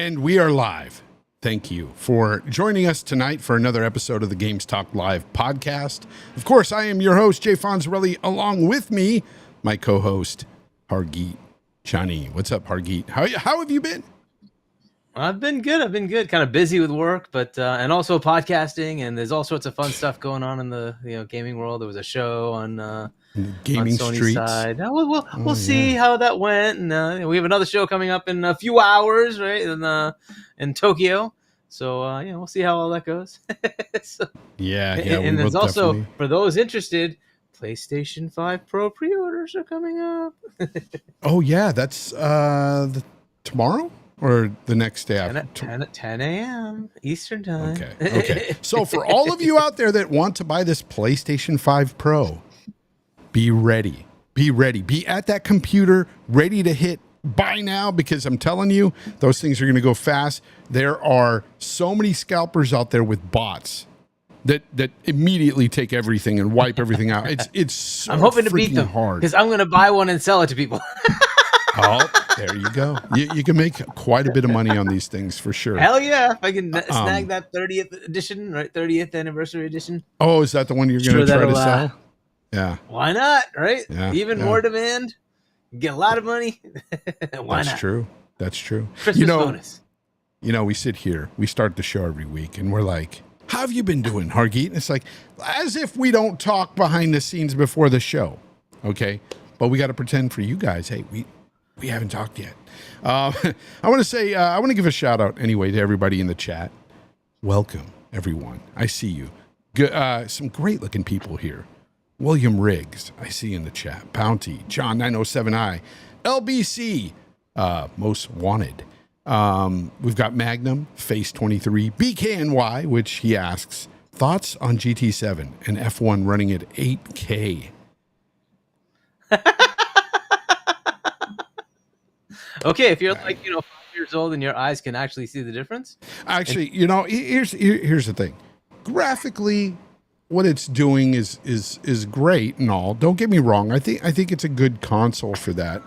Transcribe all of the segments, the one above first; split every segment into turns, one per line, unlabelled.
And we are live. Thank you for joining us tonight for another episode of the Games Talk Live podcast. Of course, I am your host, Jay Fonz. Along with me, my co-host, Hargeet Johnny. What's up, Hargeet? How have you been?
I've been good. Kind of busy with work, but and also podcasting, and there's all sorts of fun stuff going on in the gaming world. There was a show on
gaming
Sony
streets.
Side. We'll see how that went. And we have another show coming up in a few hours, right? In Tokyo. So we'll see how all that goes. And there's also definitely, for those interested, PlayStation 5 Pro pre-orders are coming up.
Oh yeah, that's tomorrow. Or the next day after?
10 a.m. Eastern time.
Okay. So for all of you out there that want to buy this PlayStation 5 Pro, be ready. Be at that computer, ready to hit buy now, because I'm telling you, those things are going to go fast. There are so many scalpers out there with bots that immediately take everything and wipe everything out. It's so
I'm hoping to beat them
hard,
because I'm going to buy one and sell it to people.
Oh, there you go. You can make quite a bit of money on these things for sure.
Hell yeah. If I can snag that 30th edition, right? 30th anniversary edition.
Oh, is that the one you're going to try to sell? Yeah.
Why not? Right?
Yeah,
Even more demand. Get a lot of money. Why not?
That's true.
Christmas bonus.
We sit here, we start the show every week, and we're like, how have you been doing, Hargeet? And it's like, as if we don't talk behind the scenes before the show. Okay. But we got to pretend for you guys, hey, we haven't talked yet. I want to give a shout out anyway to everybody in the chat. Welcome, everyone. I see you. Some great looking people here. William Riggs, I see in the chat. Bounty, John 907I, LBC, Most Wanted. We've got Magnum, Face 23, BKNY, which he asks, thoughts on GT7 and F1 running at 8K?
Okay, if you're like 5 years old and your eyes can actually see the difference.
Actually, here's the thing. Graphically, what it's doing is great and all. Don't get me wrong. I think it's a good console for that.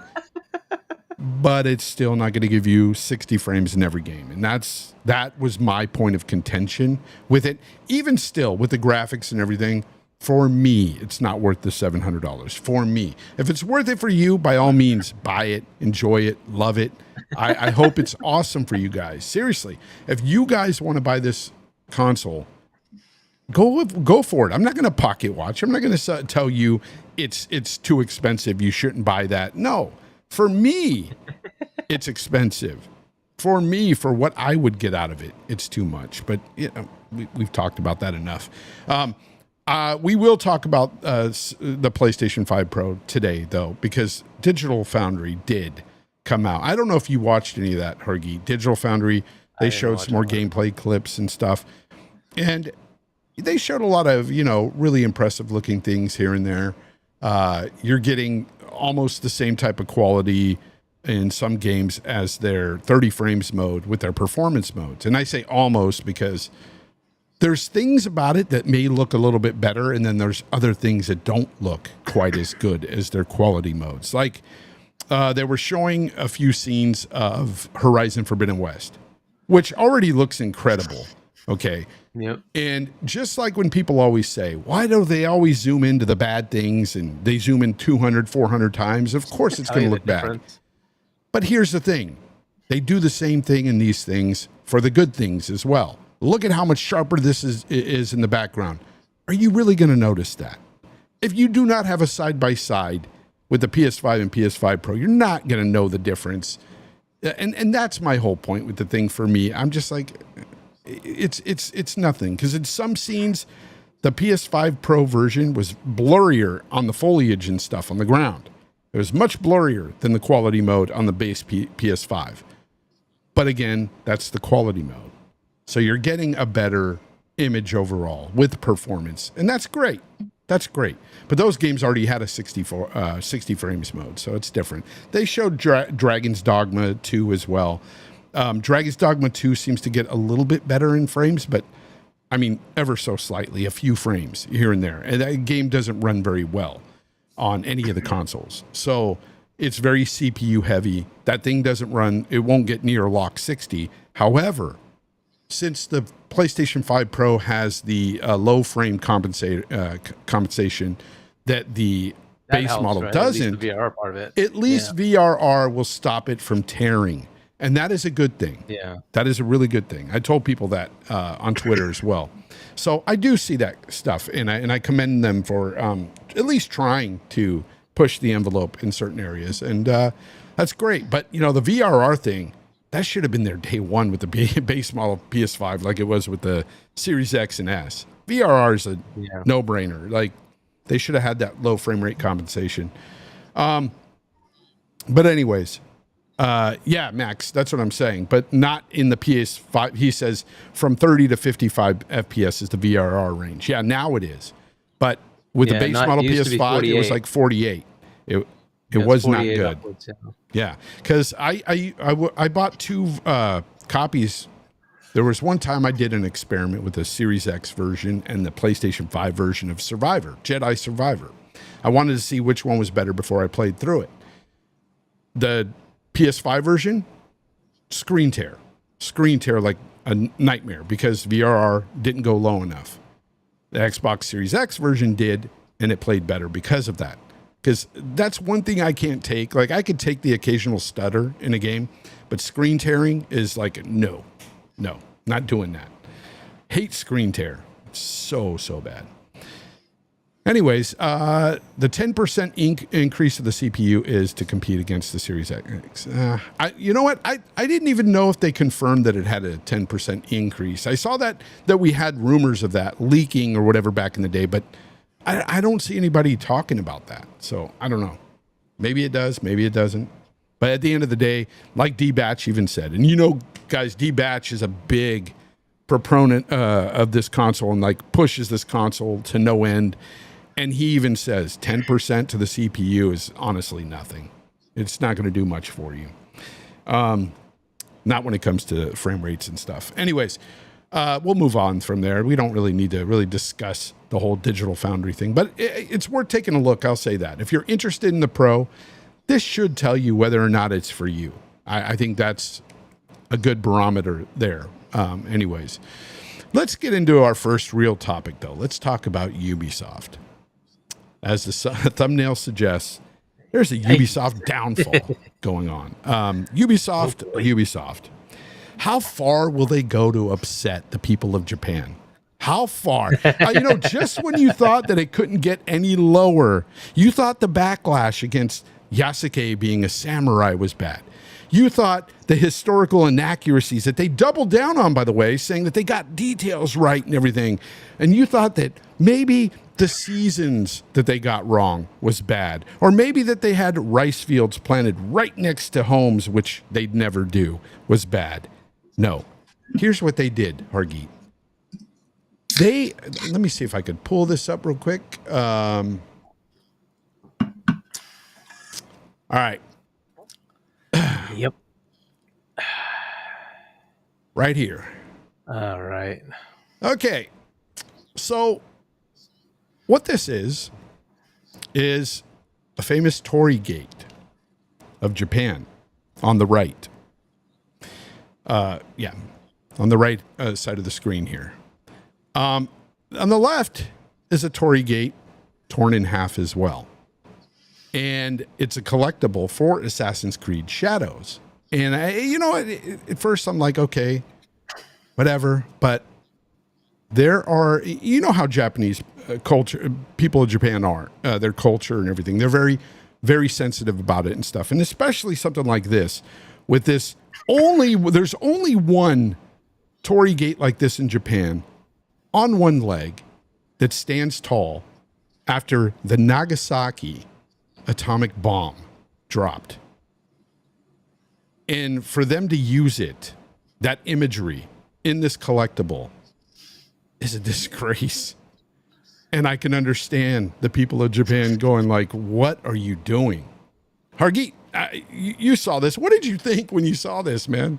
But it's still not going to give you 60 frames in every game, and that was my point of contention with it. Even still, with the graphics and everything. For me, it's not worth the $700. For me, if it's worth it for you, by all means, buy it, enjoy it, love it. I hope it's awesome for you guys. Seriously, if you guys want to buy this console, go for it. I'm not going to pocket watch. I'm not going to tell you it's too expensive. You shouldn't buy that. No, for me, it's expensive. For me, for what I would get out of it, it's too much. But we've talked about that enough. We will talk about the PlayStation 5 Pro today, though, because Digital Foundry did come out. I don't know if you watched any of that, Hargeet. Digital Foundry, they showed some more gameplay clips and stuff. And they showed a lot of, really impressive looking things here and there. You're getting almost the same type of quality in some games as their 30 frames mode with their performance modes. And I say almost because there's things about it that may look a little bit better, and then there's other things that don't look quite as good as their quality modes. Like they were showing a few scenes of Horizon Forbidden West, which already looks incredible. Okay.
Yep.
And just like when people always say, why do they always zoom into the bad things and they zoom in 200, 400 times? Of course it's going to look bad. But here's the thing. They do the same thing in these things for the good things as well. Look at how much sharper this is in the background. Are you really going to notice that? If you do not have a side-by-side with the PS5 and PS5 Pro, you're not going to know the difference. And that's my whole point with the thing for me. I'm just like, it's nothing. Because in some scenes, the PS5 Pro version was blurrier on the foliage and stuff on the ground. It was much blurrier than the quality mode on the base PS5. But again, that's the quality mode. So you're getting a better image overall with performance. And that's great. That's great. But those games already had a 60 frames mode, so it's different. They showed Dragon's Dogma 2 as well. Dragon's Dogma 2 seems to get a little bit better in frames, but I mean, ever so slightly, a few frames here and there. And that game doesn't run very well on any of the consoles. So it's very CPU heavy. That thing doesn't run, it won't get near lock 60. However, since the PlayStation 5 Pro has the low frame compensation that the base model doesn't,
at least the VRR part of it.
At least VRR will stop it from tearing. And that is a good thing.
Yeah.
That is a really good thing. I told people that on Twitter as well. So I do see that stuff, and I commend them for at least trying to push the envelope in certain areas. And that's great. But, the VRR thing, that should have been there day one with the base model PS5 like it was with the Series X and S. VRR is a no-brainer. Like, they should have had that low frame rate compensation. But anyways, Max, that's what I'm saying. But not in the PS5. He says from 30 to 55 FPS is the VRR range. Yeah, now it is. But with the base model PS5, it was like 48. It was not good. Upwards, yeah, because I bought 2 copies. There was one time I did an experiment with the Series X version and the PlayStation 5 version of Jedi Survivor. I wanted to see which one was better before I played through it. The PS5 version, screen tear like a nightmare because VRR didn't go low enough. The Xbox Series X version did, and it played better because of that. Because that's one thing I can't take. Like, I could take the occasional stutter in a game, but screen tearing is like, no, not doing that. Hate screen tear. It's so bad. Anyways, the 10% increase of the CPU is to compete against the Series X. You know what? I didn't even know if they confirmed that it had a 10% increase. I saw that we had rumors of that leaking or whatever back in the day, but I don't see anybody talking about that. So I don't know. Maybe it does, maybe it doesn't. But at the end of the day, like D-Batch even said, and guys, D-Batch is a big proponent of this console and like pushes this console to no end. And he even says 10% to the CPU is honestly nothing. It's not going to do much for you. Not when it comes to frame rates and stuff. Anyways, we'll move on from there. We don't really need to really discuss the whole digital Foundry thing, but it's worth taking a look. I'll say that. If you're interested in the Pro, this should tell you whether or not it's for you. I think that's a good barometer there. Anyways, let's get into our first real topic, though. Let's talk about Ubisoft. As the thumbnail suggests, there's a Ubisoft downfall going on. Ubisoft. How far will they go to upset the people of Japan? How far? Just when you thought that it couldn't get any lower, you thought the backlash against Yasuke being a samurai was bad. You thought the historical inaccuracies that they doubled down on, by the way, saying that they got details right and everything. And you thought that maybe the seasons that they got wrong was bad. Or maybe that they had rice fields planted right next to homes, which they'd never do, was bad. No. Here's what they did, Hargeet. Let me see if I could pull this up real quick. All right.
Yep.
Right here.
All right.
Okay. So what this is a famous Torii Gate of Japan on the right. On the right side of the screen here. On the left is a Torii Gate torn in half as well. And it's a collectible for Assassin's Creed Shadows. And at first I'm like, okay, whatever. But there are, how Japanese culture, people of Japan are, their culture and everything. They're very, very sensitive about it and stuff. And especially something like this, with this there's only one Torii Gate like this in Japan on one leg that stands tall after the Nagasaki atomic bomb dropped. And for them to use it, that imagery in this collectible, is a disgrace. And I can understand the people of Japan going like, what are you doing? Hargeet, you saw this. What did you think when you saw this, man?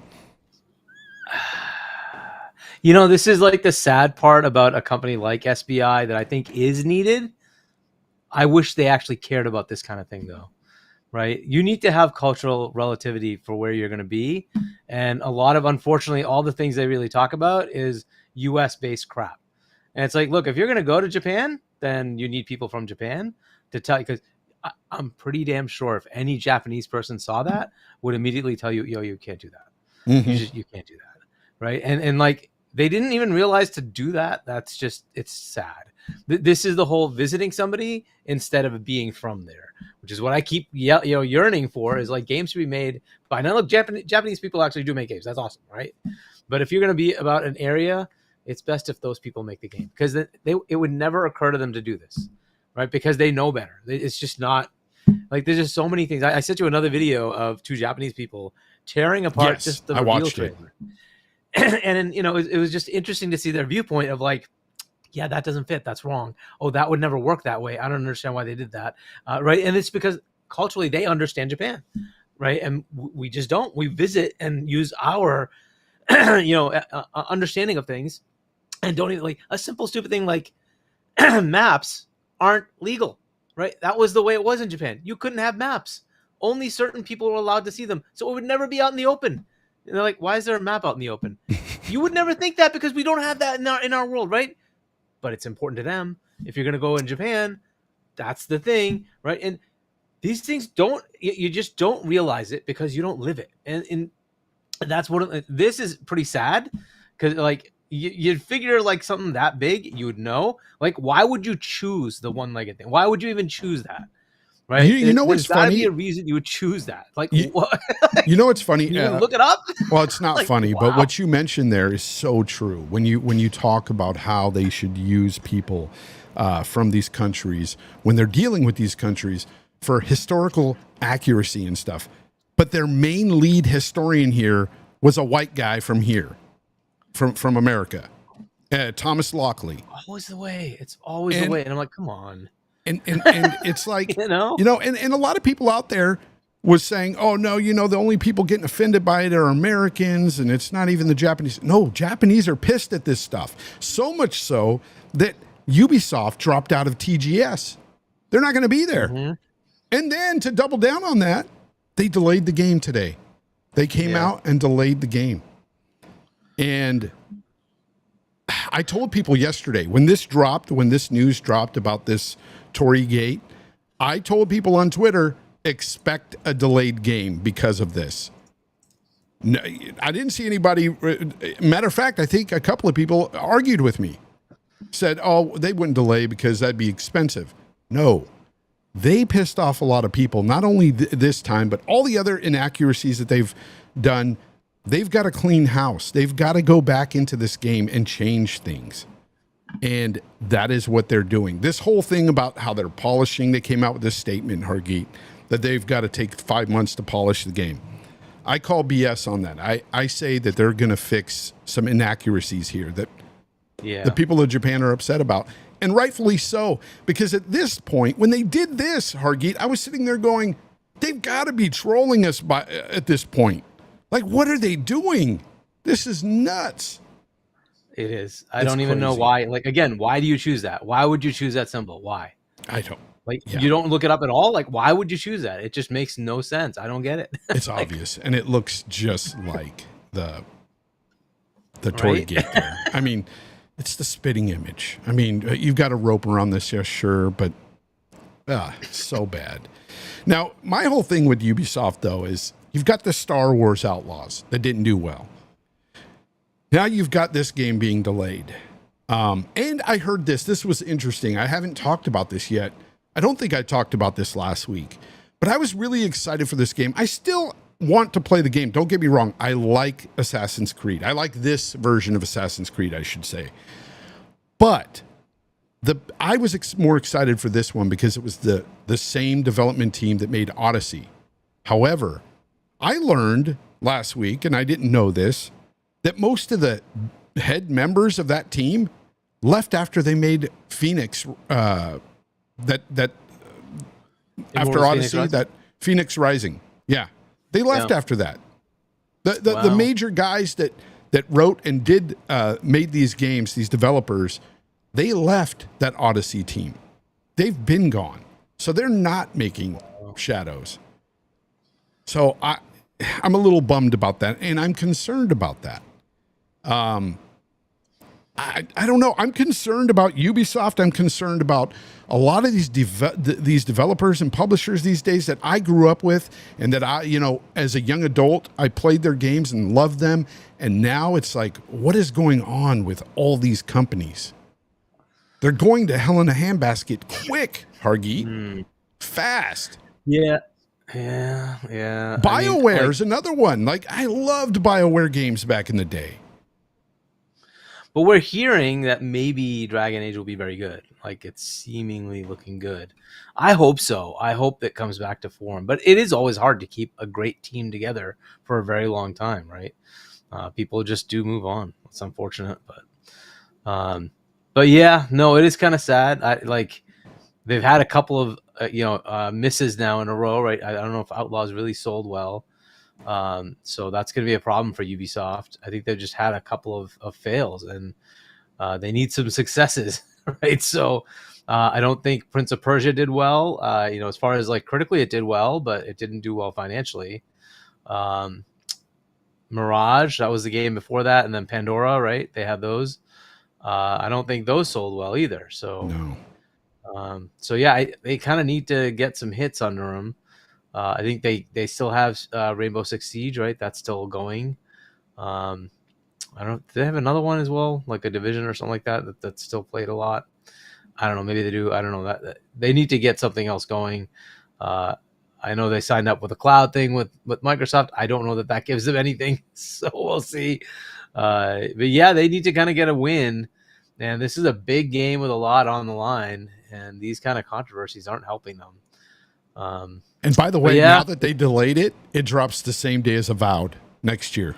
This is like the sad part about a company like SBI that I think is needed. I wish they actually cared about this kind of thing, though. right? You need to have cultural relativity for where you're going to be. And a lot of, unfortunately, all the things they really talk about is US based crap. And it's like, look, if you're going to go to Japan, then you need people from Japan to tell you, because I'm pretty damn sure if any Japanese person saw that, would immediately tell you, yo, you can't do that. You can't do that. Right. And like, they didn't even realize to do that. That's just, it's sad. This is the whole visiting somebody instead of being from there, which is what I keep yearning for, is like games to be made by, now look, Japanese people actually do make games. That's awesome. Right. But if you're going to be about an area, it's best if those people make the game, because it would never occur to them to do this. Right. Because they know better. It's just not like, there's just so many things. I sent you another video of 2 Japanese people tearing apart just the reveal trailer. And you know, it was just interesting to see their viewpoint of like, yeah, that doesn't fit. That's wrong. Oh, that would never work that way. I don't understand why they did that. Right. And it's because culturally they understand Japan. Right. And we just don't. We visit and use our, understanding of things, and don't even, like, a simple, stupid thing like maps aren't legal. Right. That was the way it was in Japan. You couldn't have maps. Only certain people were allowed to see them. So it would never be out in the open. And they're like, why is there a map out in the open? You would never think that, because we don't have that in our world, right? But it's important to them. If you're going to go in Japan, that's the thing, right? And these things you just don't realize it because you don't live it. And that's this is pretty sad, because like you'd figure like something that big, you would know. Like, why would you choose the one-legged thing? Why would you even choose that? Right.
You know what's funny?
There's gotta be a reason you would choose that. Like,
what? You know what's funny?
You look it up.
Well, it's not
like,
funny,
wow.
but what you mentioned there is so true. When you talk about how they should use people from these countries when they're dealing with these countries for historical accuracy and stuff, but their main lead historian here was a white guy from here, from America, Thomas Lockley.
Always the way. It's always the way. And I'm like, come on.
And it's like, and a lot of people out there was saying, oh, no, the only people getting offended by it are Americans, and it's not even the Japanese. No, Japanese are pissed at this stuff. So much so that Ubisoft dropped out of TGS. They're not going to be there. Mm-hmm. And then to double down on that, they delayed the game today. They came out and delayed the game. And I told people yesterday, when this news dropped about this Tory Gate, I told people on Twitter, expect a delayed game because of this. No, I didn't see anybody. Matter of fact, I think a couple of people argued with me, said, oh, they wouldn't delay because that'd be expensive. No, they pissed off a lot of people, not only this time, but all the other inaccuracies that they've done. They've got to clean house. They've got to go back into this game and change things. And that is what they're doing. This whole thing about how they're polishing, they came out with this statement, Hargeet, that they've got to take 5 months to polish the game. I call BS on that. I say that they're going to fix some inaccuracies here that the people of Japan are upset about. And rightfully so, because at this point, when they did this, Hargeet, I was sitting there going, they've got to be trolling us at this point. Like, what are they doing? This is nuts.
It is. I don't even know why. Like, again, why do you choose that? Why would you choose that symbol? Why?
I don't.
Like, you don't look it up at all? Like, why would you choose that? It just makes no sense. I don't get it.
It's like, obvious. And it looks just like the Tory Gate there. I mean, it's the spitting image. I mean, you've got a rope around this, yeah, sure, but so bad. Now, my whole thing with Ubisoft, though, is you've got the Star Wars Outlaws that didn't do well. Now you've got this game being delayed. And I heard this was interesting. I haven't talked about this yet. I don't think I talked about this last week, but I was really excited for this game. I still want to play the game. Don't get me wrong. I like Assassin's Creed. I like this version of Assassin's Creed, I should say. But I was more excited for this one because it was the same development team that made Odyssey. However, I learned last week, and I didn't know this, that most of the head members of that team left after they made Phoenix, after Odyssey, that Phoenix Rising. Yeah. They left after that. The major guys that wrote and made these games, these developers, they left that Odyssey team. They've been gone. So they're not making Shadows. So I'm a little bummed about that, and I'm concerned about that. I don't know. I'm concerned about Ubisoft. I'm concerned about a lot of these developers and publishers these days that I grew up with, and that as a young adult, I played their games and loved them. And now it's like, what is going on with all these companies? They're going to hell in a handbasket quick, Hargeet. Fast.
Yeah.
BioWare's another one. Like, I loved BioWare games back in the day.
But we're hearing that maybe Dragon Age will be very good. Like, it's seemingly looking good. I hope so. I hope that comes back to form. But it is always hard to keep a great team together for a very long time, right? People just do move on. It's unfortunate, but yeah, no, it is kind of sad. They've had a couple of misses now in a row, right? I don't know if Outlaws really sold well. So that's going to be a problem for Ubisoft. I think they've just had a couple of fails, and they need some successes, right? So I don't think Prince of Persia did well. As far as like critically, it did well, but it didn't do well financially. Mirage, that was the game before that, and then Pandora, right? They had those. I don't think those sold well either. So,
no.
They kind of need to get some hits under them. I think they still have Rainbow Six Siege, right? That's still going. I don't. Do they have another one as well, like a Division or something like that that's still played a lot? I don't know. Maybe they do. I don't know. That they need to get something else going. I know they signed up with a cloud thing with Microsoft. I don't know that gives them anything, so we'll see. But yeah, they need to kind of get a win. And this is a big game with a lot on the line, and these kind of controversies aren't helping them.
And by the way, now that they delayed it, it drops the same day as Avowed next year.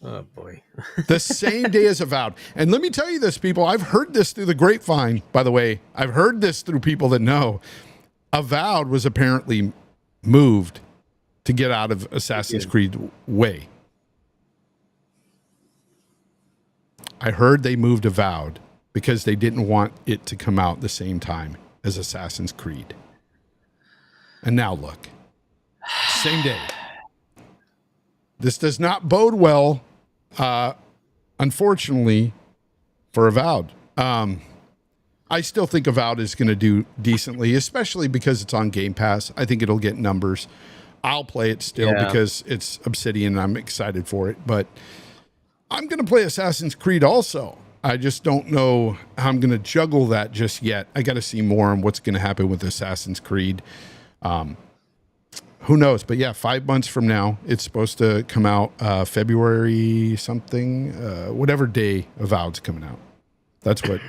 Oh, boy.
The same day as Avowed. And let me tell you this, people. I've heard this through the grapevine, by the way. I've heard this through people that know. Avowed was apparently moved to get out of Assassin's Creed way. I heard they moved Avowed because they didn't want it to come out the same time as Assassin's Creed. And now look, same day. This does not bode well, unfortunately, for Avowed. I still think Avowed is going to do decently, especially because it's on Game Pass. I think it'll get numbers. I'll play it still because it's Obsidian and I'm excited for it. But I'm going to play Assassin's Creed also. I just don't know how I'm going to juggle that just yet. I got to see more on what's going to happen with Assassin's Creed. Who knows? But yeah, 5 months from now, it's supposed to come out February something, whatever day Avowed's coming out. That's what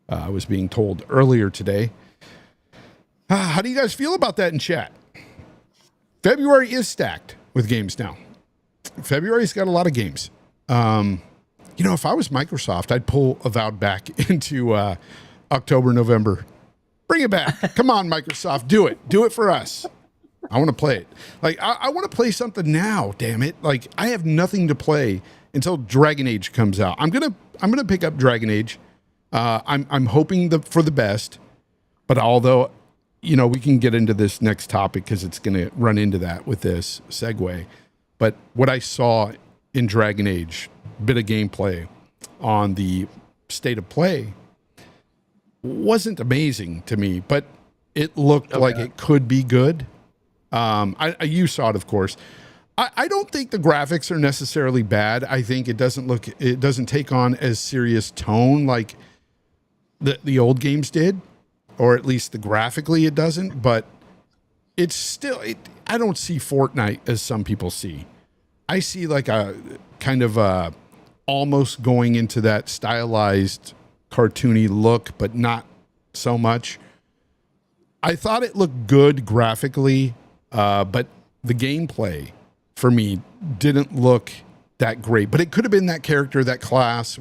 I was being told earlier today. How do you guys feel about that in chat? February is stacked with games now. February's got a lot of games. If I was Microsoft, I'd pull Avowed back into October, November. Bring it back. Come on, Microsoft. Do it. Do it for us. I want to play it. Like, I want to play something now, damn it. Like, I have nothing to play until Dragon Age comes out. I'm gonna pick up Dragon Age. I'm hoping for the best, but although, we can get into this next topic because it's going to run into that with this segue. But what I saw in Dragon Age, bit of gameplay on the State of Play, wasn't amazing to me, but it looked like it could be good. You saw it, of course. I don't think the graphics are necessarily bad. I think it doesn't take on as serious tone like the old games did, or at least graphically it doesn't, but it's still, I don't see Fortnite as some people see. I see like a kind of almost going into that stylized cartoony look, but not so much. I thought it looked good graphically, but the gameplay for me didn't look that great. But it could have been that character, that class,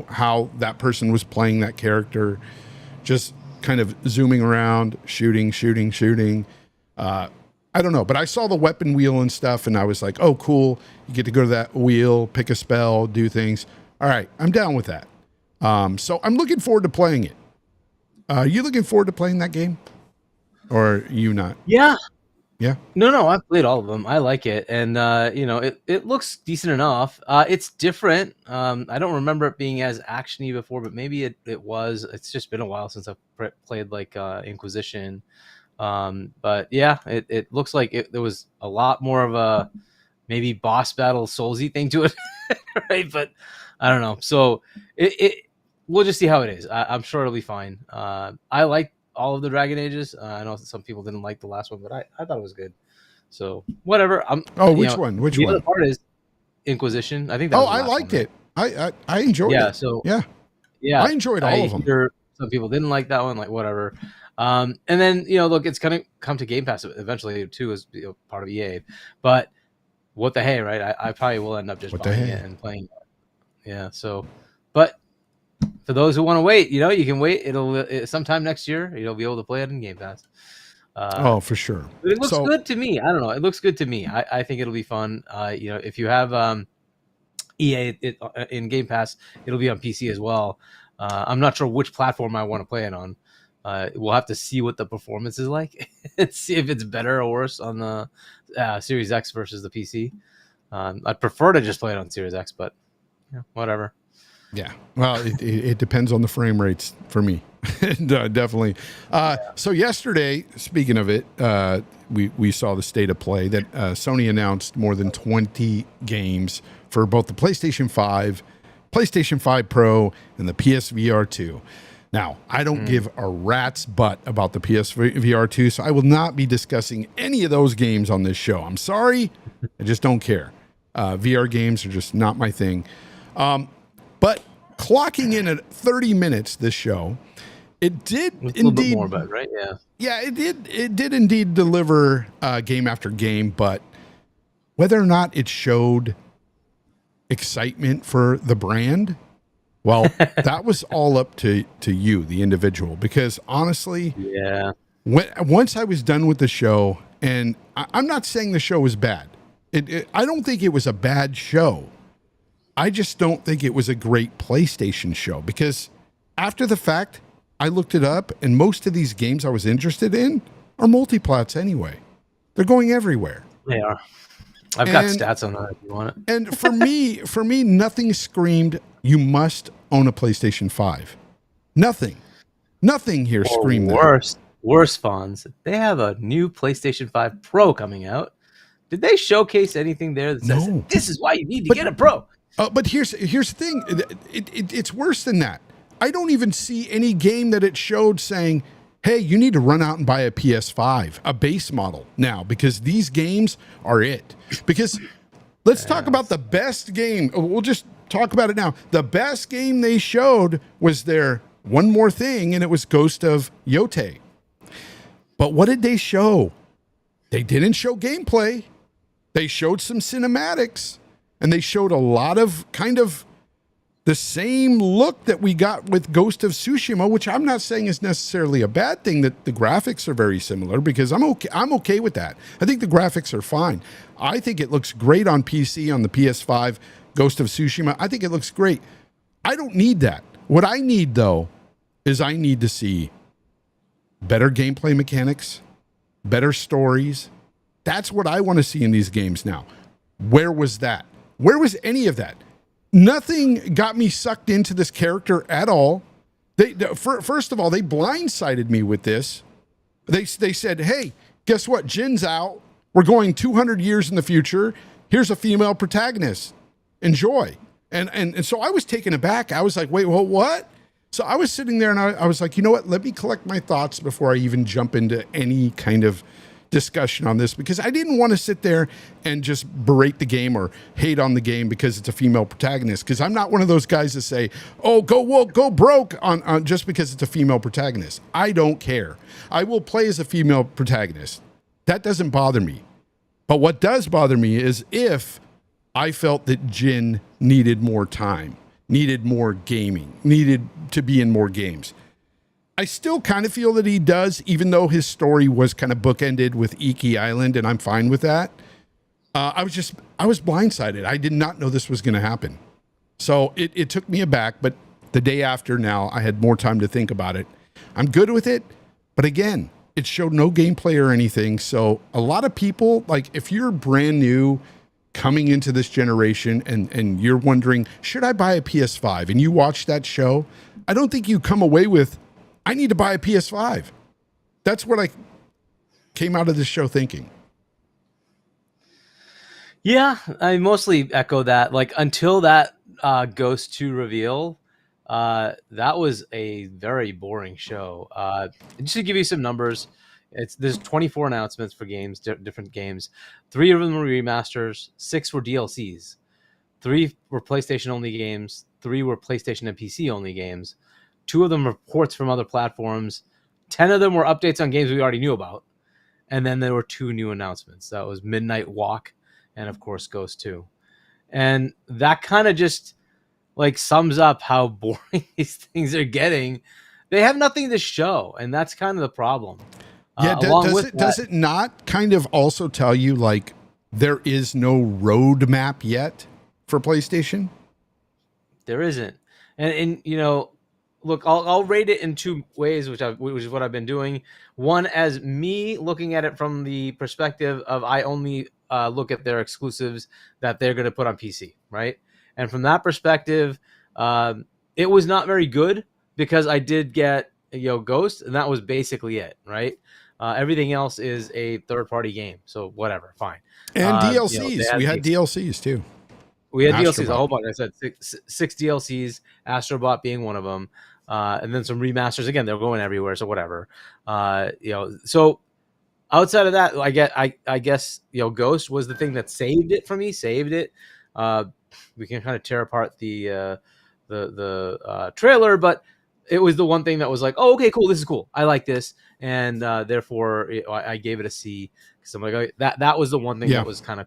how that person was playing that character, just kind of zooming around, shooting. I don't know, but I saw the weapon wheel and stuff, and I was like, oh, cool. You get to go to that wheel, pick a spell, do things. All right, I'm down with that. So I'm looking forward to playing it. Are you looking forward to playing that game? Or are you not?
Yeah.
Yeah.
No, I've played all of them. I like it, and it looks decent enough. It's different. I don't remember it being as actiony before, but maybe it was. It's just been a while since I've played like Inquisition. But yeah, it looks like there was a lot more of a maybe boss battle Soulsy thing to it, right? But I don't know. So we'll just see how it is. I'm sure it'll be fine. I like all of the Dragon Ages. I know some people didn't like the last one, but I thought it was good. So whatever.
Which one? Which
the
one?
other part is Inquisition. I think that.
I liked it. I enjoyed it.
Yeah. So
yeah, I enjoyed all of them.
Some people didn't like that one. Like whatever. And then look, it's gonna come to Game Pass eventually too, as part of EA. But what the hey, right? I probably will end up just buying it and playing it. Yeah. So, but for those who want to wait, you can wait. It'll sometime next year. You'll be able to play it in Game Pass.
For sure.
It looks good to me. I don't know. It looks good to me. I think it'll be fun. If you have EA in Game Pass, it'll be on PC as well. I'm not sure which platform I want to play it on. We'll have to see what the performance is like and see if it's better or worse on the Series X versus the PC. I'd prefer to just play it on Series X, but whatever.
Yeah, well, it depends on the frame rates for me. Definitely. So yesterday, speaking of it, we saw the state of play that Sony announced more than 20 games for both the PlayStation 5, PlayStation 5 Pro, and the PSVR 2. Now, I don't give a rat's butt about the PSVR 2, so I will not be discussing any of those games on this show. I'm sorry. I just don't care. VR games are just not my thing. But clocking in at 30 minutes this show, it did indeed. A little bit more about it, right? Yeah. Yeah, it did indeed deliver game after game, but whether or not it showed excitement for the brand, well, that was all up to you, the individual, because honestly, once I was done with the show, and I'm not saying the show was bad. I don't think it was a bad show. I just don't think it was a great PlayStation show, because after the fact, I looked it up, and most of these games I was interested in are multiplats anyway. They're going everywhere.
They are. I've got stats on that if you want it.
And for me, nothing screamed, you must own a PlayStation 5. Nothing here screamed that.
Worse, Fonz. They have a new PlayStation 5 Pro coming out. Did they showcase anything there that says, this is why you need to get a Pro?
But here's the thing. It's worse than that. I don't even see any game that it showed saying, hey, you need to run out and buy a PS5, a base model now, because these games are it. Because let's talk about the best game. We'll just talk about it now. The best game they showed was their One More Thing, and it was Ghost of Yote. But what did they show? They didn't show gameplay. They showed some cinematics, and they showed a lot of kind of the same look that we got with Ghost of Tsushima, which I'm not saying is necessarily a bad thing, that the graphics are very similar, because I'm okay with that. I think the graphics are fine. I think it looks great on PC, on the PS5, Ghost of Tsushima. I think it looks great. I don't need that. What I need, though, is I need to see better gameplay mechanics, better stories. That's what I want to see in these games now. Where was that? Where was any of that? Nothing got me sucked into this character at all. First of all, they blindsided me with this. They said, hey, guess what? Jin's out. We're going 200 years in the future. Here's a female protagonist. Enjoy. And so I was taken aback. I was like, wait, well, what? So I was sitting there and I was like, you know what? Let me collect my thoughts before I even jump into any kind of discussion on this, because I didn't want to sit there and just berate the game or hate on the game because it's a female protagonist, because I'm not one of those guys that say, oh, go broke on just because it's a female protagonist. I don't care. I will play as a female protagonist. That doesn't bother me. But what does bother me is if I felt that Jin needed more time, needed more gaming, needed to be in more games. I still kind of feel that he does, even though his story was kind of bookended with Iki Island, and I'm fine with that. I was blindsided. I did not know this was going to happen. So it took me aback, but the day after now, I had more time to think about it. I'm good with it. But again, It showed no gameplay or anything. So a lot of people, like if you're brand new coming into this generation and you're wondering, should I buy a PS5? And you watch that show, I don't think you come away with, I need to buy a PS5. That's what I came out of this show thinking.
Yeah, I mostly echo that. Like until that Ghost 2 reveal, that was a very boring show. Just to give you some numbers, there's 24 announcements for games, different games. 3 of them were remasters, 6 were DLCs, 3 were PlayStation only games, 3 were PlayStation and PC only games. 2 of them were ports from other platforms. 10 of them were updates on games we already knew about. And then there were 2 new announcements. That was Midnight Walk and, of course, Ghost 2. And that kind of just like sums up how boring these things are getting. They have nothing to show, and that's kind of the problem.
Yeah, does it not kind of also tell you like there is no roadmap yet for PlayStation?
There isn't. And you know, look, I'll rate it in 2 ways, which is what I've been doing. One, as me looking at it from the perspective of I only look at their exclusives that they're going to put on PC, right? And from that perspective, it was not very good because I did get Ghost, and that was basically it, right? Everything else is a third-party game, so whatever, fine.
And DLCs, we had DLCs too.
We had DLCs, a whole bunch. I said six DLCs, Astrobot being one of them, and then some remasters. Again, they're going everywhere, so whatever. So outside of that, I guess Ghost was the thing that saved it for me. Saved it. We can kind of tear apart the trailer, but it was the one thing that was like, oh, okay, cool, this is cool. I like this, and therefore I gave it a C because I'm like, oh, that was the one thing that was kind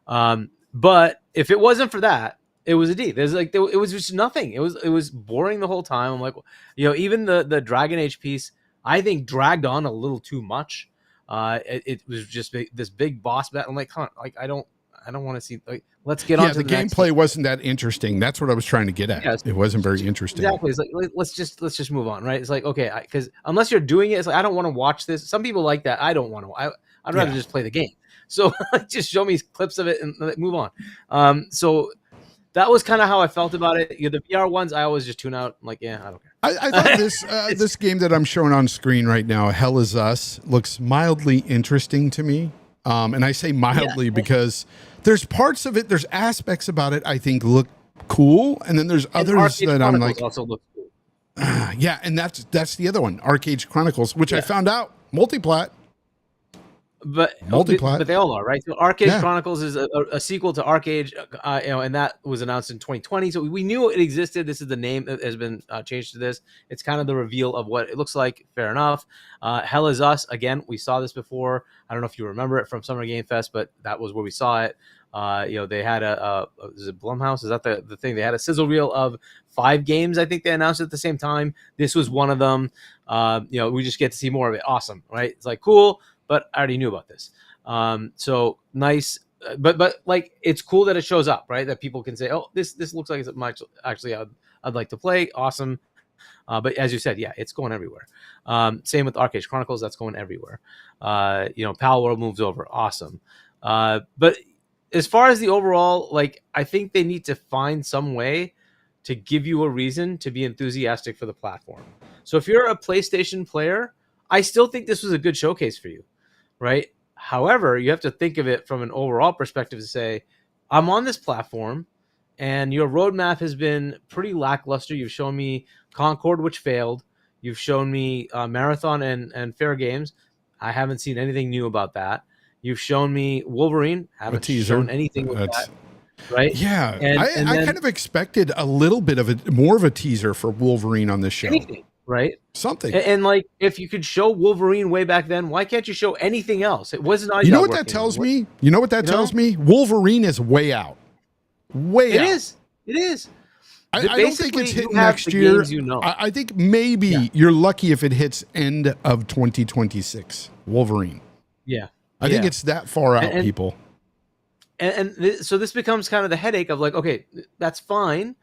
of. But if it wasn't for that, it was a D. It was just nothing. It was boring the whole time. I'm like, even the Dragon Age piece, I think dragged on a little too much. It was just this big boss battle. I'm like, I don't want to see. Like, let's get on to the
gameplay wasn't that interesting. That's what I was trying to get at. Yeah, it wasn't very interesting.
Exactly. It's like let's just move on, right? It's like, okay, because unless you're doing it, it's like I don't want to watch this. Some people like that. I don't want to. I'd rather just play the game. So just show me clips of it and move on. So that was kind of how I felt about it. The VR ones, I always just tune out. I'm like, yeah, I don't care.
I thought this game that I'm showing on screen right now, Hell Is Us, looks mildly interesting to me. And I say mildly because there's parts of it, there's aspects about it I think look cool, and then there's others that I'm like,
also look cool.
Yeah, and that's the other one, Arcade Chronicles, which I found out multiplat.
But they all are, right? So Arcade Chronicles is a sequel to Arcade, and that was announced in 2020. So we knew it existed. This is the name that has been changed to this. It's kind of the reveal of what it looks like. Fair enough. Hell Is Us, again, we saw this before. I don't know if you remember it from Summer Game Fest, but that was where we saw it. They had is it Blumhouse? Is that the thing? They had a sizzle reel of 5 games. I think they announced at the same time. This was one of them. We just get to see more of it. Awesome, right? It's like cool. But I already knew about this. So nice. But like, it's cool that it shows up, right? That people can say, oh, this looks like it's much actually I'd like to play. Awesome. But as you said, it's going everywhere. Same with Arcade Chronicles. That's going everywhere. Pal World moves over. Awesome. But as far as the overall, like, I think they need to find some way to give you a reason to be enthusiastic for the platform. So if you're a PlayStation player, I still think this was a good showcase for you. Right. However, you have to think of it from an overall perspective to say, I'm on this platform and your roadmap has been pretty lackluster. You've shown me Concord, which failed. You've shown me Marathon and Fair Games. I haven't seen anything new about that. You've shown me Wolverine. Haven't shown anything with that. Right.
Yeah. I kind of expected a little bit of more of a teaser for Wolverine on this show.
Anything. Right?
Something.
And like, if you could show Wolverine way back then, why can't you show anything else? It wasn't.
You know what that tells me? You know what that tells me? Wolverine is way out. Way out.
It is.
I don't think it's hitting next year. I think maybe you're lucky if it hits end of 2026. Wolverine.
Yeah.
I think it's that far out, people.
So this becomes kind of the headache of like, okay, that's fine.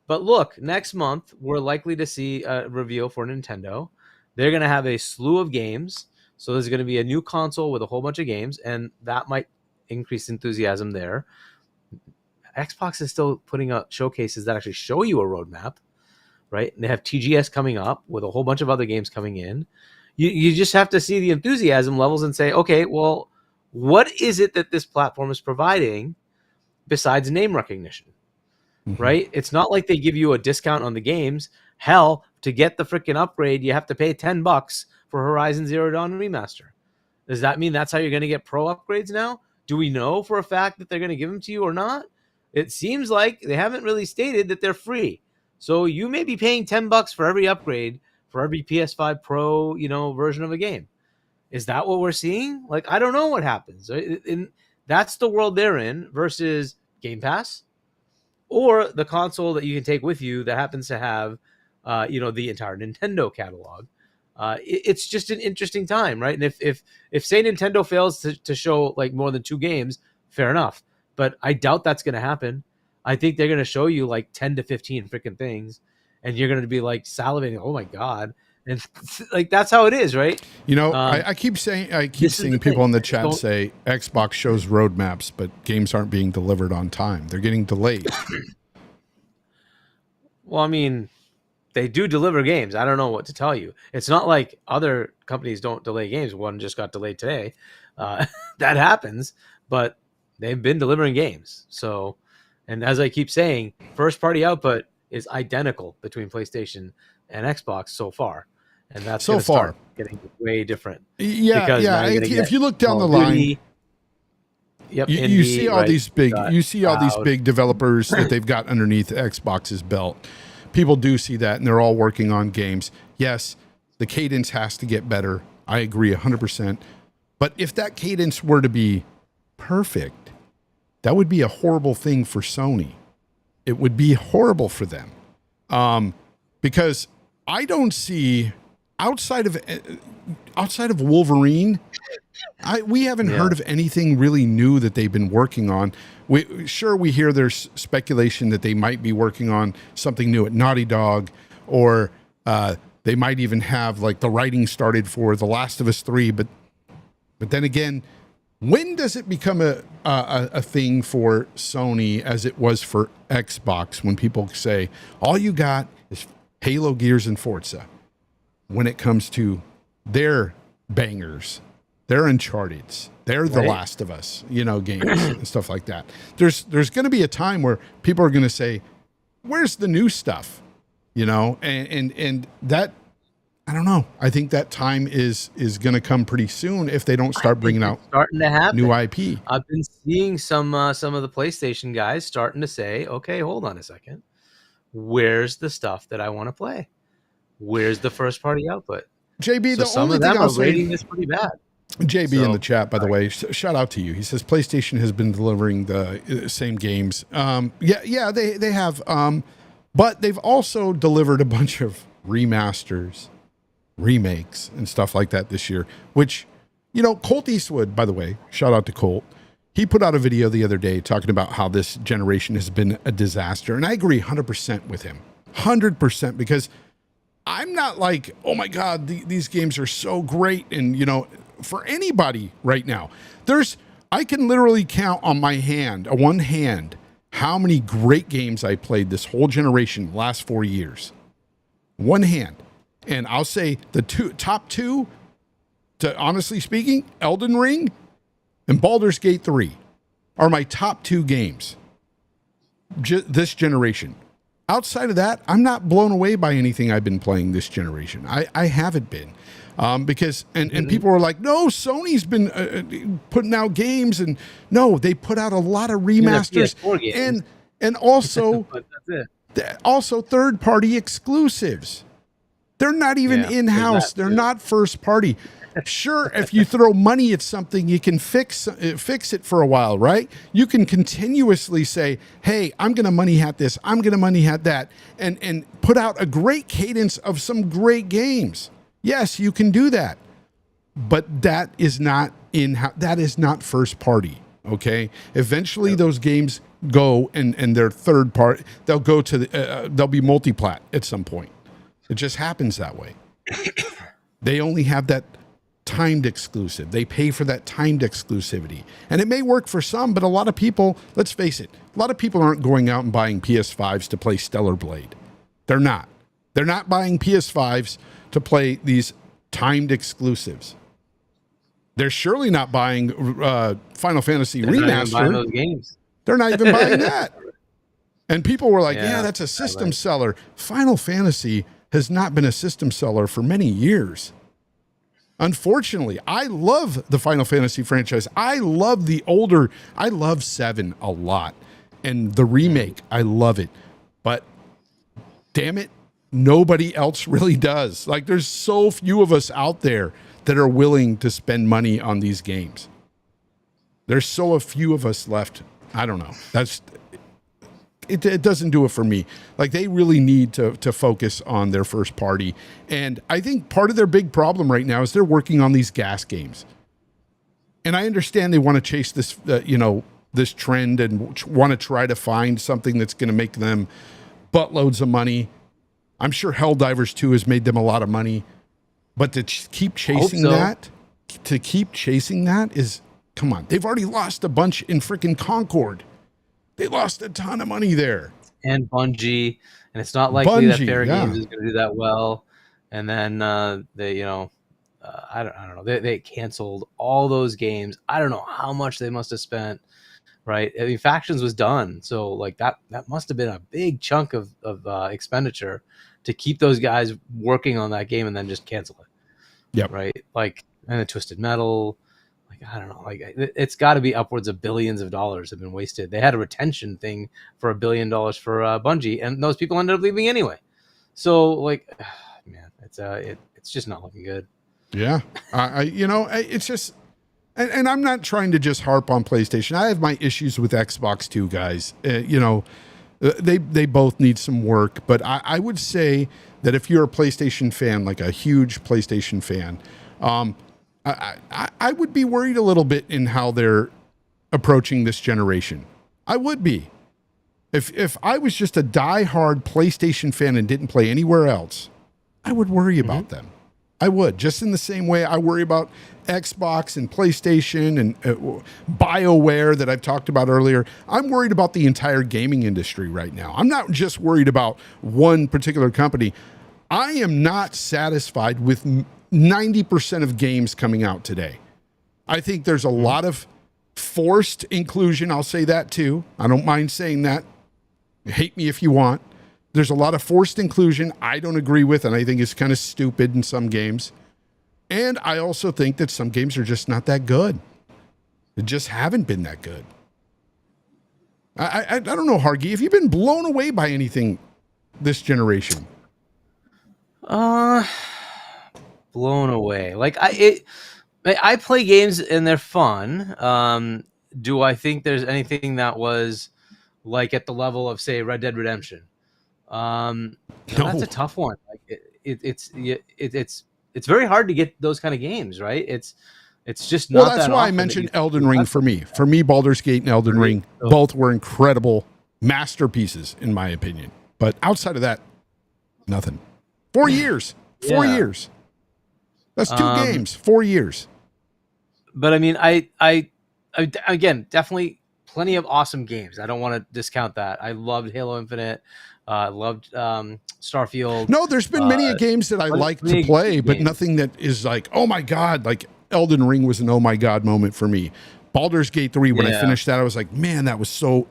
But look, next month, we're likely to see a reveal for Nintendo. They're going to have a slew of games. So there's going to be a new console with a whole bunch of games, and that might increase enthusiasm there. Xbox is still putting out showcases that actually show you a roadmap, right? And they have TGS coming up with a whole bunch of other games coming in. You just have to see the enthusiasm levels and say, okay, well, what is it that this platform is providing besides name recognition? Right? It's not like they give you a discount on the games. Hell, to get the freaking upgrade, you have to pay $10 for Horizon Zero Dawn Remaster. Does that mean that's how you're going to get pro upgrades now? Do we know for a fact that they're going to give them to you or not? It seems like they haven't really stated that they're free. So you may be paying $10 for every upgrade for every PS5 Pro, version of a game. Is that what we're seeing? Like, I don't know what happens. And that's the world they're in versus Game Pass, or the console that you can take with you that happens to have, the entire Nintendo catalog. It's just an interesting time, right? And if say Nintendo fails to show like more than 2 games, fair enough. But I doubt that's going to happen. I think they're going to show you like 10 to 15 freaking things, and you're going to be like salivating. Oh my God. And like, that's how it is, right?
I keep seeing people in the chat say Xbox shows roadmaps, but games aren't being delivered on time. They're getting delayed.
Well, I mean, they do deliver games. I don't know what to tell you. It's not like other companies don't delay games. One just got delayed today. That happens, but they've been delivering games. So, and as I keep saying, first party output is identical between PlayStation and Xbox so far. And that's
so far
getting way different.
Yeah. If you look down the line, you see all these big developers that they've got underneath Xbox's belt. People do see that, and they're all working on games. Yes, the cadence has to get better. I agree 100%. But if that cadence were to be perfect, that would be a horrible thing for Sony. It would be horrible for them, because I don't see outside of Wolverine. We haven't heard of anything really new that they've been working on. We hear there's speculation that they might be working on something new at Naughty Dog, or they might even have like the writing started for The Last of Us 3. But then again, when does it become a thing for Sony as it was for Xbox, when people say all you got is Halo, Gears, and Forza? When it comes to their bangers, their Uncharted's, they're The Last of Us, games and stuff like that. There's going to be a time where people are going to say, "Where's the new stuff?" And that, I don't know. I think that time is going to come pretty soon if they don't start bringing out new IP.
I've been seeing some of the PlayStation guys starting to say, "Okay, hold on a second. Where's the stuff that I want to play? Where's the first party output?"
JB,
so
the only thing I'll say, rating
this pretty bad.
JB in the chat, by the way, shout out to you. He says PlayStation has been delivering the same games. They have, but they've also delivered a bunch of remasters, remakes, and stuff like that this year. Which, Colt Eastwood, by the way, shout out to Colt. He put out a video the other day talking about how this generation has been a disaster, and I agree 100% with him, 100%, because I'm not like, oh my God, these games are so great. And, for anybody right now, I can literally count on one hand, how many great games I played this whole generation, last 4 years. One hand. And I'll say the top two, honestly speaking, Elden Ring and Baldur's Gate 3 are my top 2 games this generation. Outside of that, I'm not blown away by anything I've been playing this generation. I haven't been. Because people were like, no, Sony's been putting out games, and no, they put out a lot of remasters and also also third-party exclusives. They're not even in-house. They're not first-party. Sure, if you throw money at something, you can fix it for a while, right? You can continuously say, hey, I'm going to money hat this, I'm going to money hat that, and put out a great cadence of some great games. Yes, you can do that. But that is not that is not first party, okay? Eventually those games go and they're third party. They'll go to they'll be multi-plat at some point. It just happens that way. They only have that timed exclusive. They pay for that timed exclusivity. And it may work for some, but a lot of people, let's face it, a lot of people aren't going out and buying PS5s to play Stellar Blade. They're not. They're not buying PS5s to play these timed exclusives. They're surely not buying Final Fantasy
They're
Remaster.
not even buying those games.
They're not even buying that. And people were like, yeah, that's a system seller. Final Fantasy has not been a system seller for many years. Unfortunately, I love the Final Fantasy franchise. I love I love 7 a lot. And the remake, I love it. But damn it, nobody else really does. Like, there's so few of us out there that are willing to spend money on these games. There's so few of us left. I don't know. It doesn't do it for me. Like, they really need to focus on their first party. And I think part of their big problem right now is they're working on these gas games. And I understand they want to chase this, this trend and want to try to find something that's going to make them buttloads of money. I'm sure Helldivers 2 has made them a lot of money. But to keep chasing that is, come on. They've already lost a bunch in freaking Concord. They lost a ton of money there.
And Bungie, and it's not likely that Fair Games is going to do that well. And then they, I don't know. They canceled all those games. I don't know how much they must have spent. Right? I mean, Factions was done, so like that must have been a big chunk of expenditure to keep those guys working on that game and then just cancel it.
Yeah.
Right. Like, and the Twisted Metal. I don't know, like it's got to be upwards of billions of dollars have been wasted. They had a retention thing for $1 billion for Bungie, and those people ended up leaving anyway. So, like, man, it's just not looking good.
Yeah, it's just, and I'm not trying to just harp on PlayStation. I have my issues with Xbox too, guys. They both need some work, but I would say that if you're a PlayStation fan, like a huge PlayStation fan, I would be worried a little bit in how they're approaching this generation. I would be. If I was just a diehard PlayStation fan and didn't play anywhere else, I would worry about them. I would, just in the same way I worry about Xbox and PlayStation and BioWare that I've talked about earlier. I'm worried about the entire gaming industry right now. I'm not just worried about one particular company. I am not satisfied with 90% of games coming out today. I think there's a lot of forced inclusion. I'll say that too. I don't mind saying that. Hate me if you want. There's a lot of forced inclusion I don't agree with, and I think it's kind of stupid in some games. And I also think that some games are just not that good. They just haven't been that good. I don't know, Hargy. Have you been blown away by anything this generation?
Blown away. Like I play games and they're fun. Do I think there's anything that was like at the level of, say, Red Dead Redemption? No. That's a tough one. Like it's very hard to get those kind of games, right? It's just not.
Well, that's why I mentioned Elden Ring for me. For me, Baldur's Gate and Elden Ring both were incredible masterpieces in my opinion. But outside of that, nothing. 4 years. 4 years. That's 2 games, 4 years.
But I mean, I again, definitely plenty of awesome games. I don't want to discount that. I loved Halo Infinite. Loved Starfield.
No, there's been many games that I like to play, but nothing that is like, oh my God, like Elden Ring was an oh my God moment for me. Baldur's Gate 3, when I finished that, I was like, man, that was so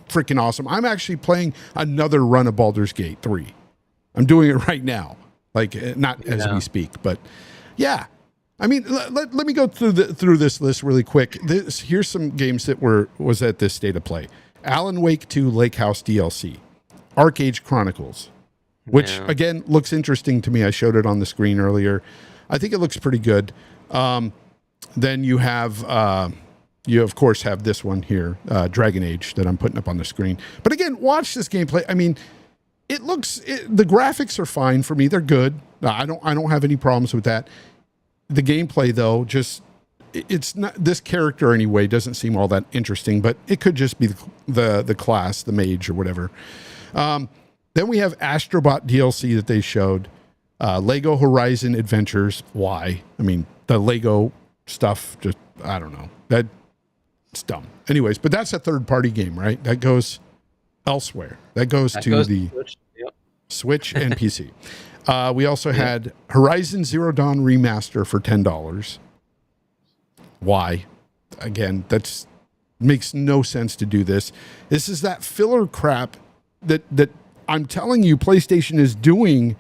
freaking awesome. I'm actually playing another run of Baldur's Gate 3. I'm doing it right now. Like, not as we speak, but yeah. I mean, let me go through this list really quick. Here's some games that was at this state of play. Alan Wake 2 Lake House DLC. Arcade Chronicles, which again looks interesting to me. I showed it on the screen earlier. I think it looks pretty good. Then you have, you of course have this one here, Dragon Age, that I'm putting up on the screen. But again, watch this gameplay. I mean, the graphics are fine for me. They're good. I don't have any problems with that. The gameplay though, it's not, this character anyway doesn't seem all that interesting, but it could just be the class, the mage or whatever. Then we have Astrobot DLC that they showed, Lego Horizon Adventures. Why? I mean, the Lego stuff, just, I don't know. That's dumb. Anyways, but that's a third-party game, right? That goes elsewhere. That goes to the
Switch. Yep.
Switch and PC. We also had Horizon Zero Dawn Remaster for $10. Why? Again, that's makes no sense to do this. This is that filler crap that I'm telling you PlayStation is doing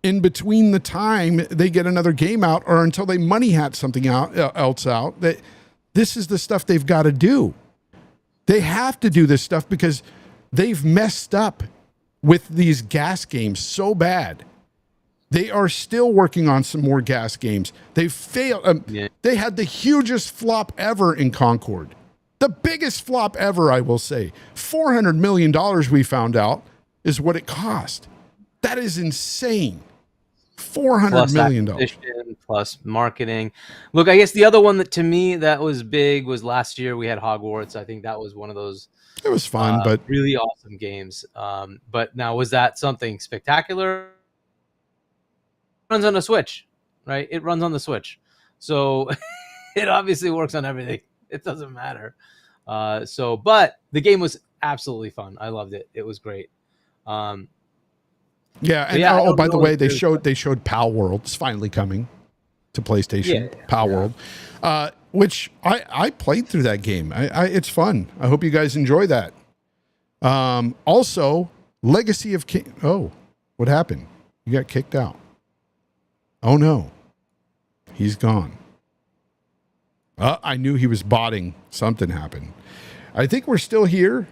in between the time they get another game out or until they money hat something else out. That this is the stuff they've got to do. They have to do this stuff because they've messed up with these gas games so bad. They are still working on some more gas games. They've failed. They had the hugest flop ever in Concord. The biggest flop ever, I will say. $400 million, we found out, is what it cost. That is insane. $400 million.
Plus marketing. Look, I guess the other one that to me that was big was last year we had Hogwarts. I think that was one of those.
It was fun, but
really awesome games. But now, was that something spectacular? It runs on a Switch, right? It runs on the Switch, so it obviously works on everything. It doesn't matter. But the game was absolutely fun. I loved it. It was great.
Yeah, and by the way, they showed Pal World. It's finally coming to PlayStation. Pal World, which I played through that game. It's fun. I hope you guys enjoy that. Also, Legacy of King. Oh, what happened? You got kicked out. Oh no, he's gone. I knew he was botting. Something happened. I think we're still here.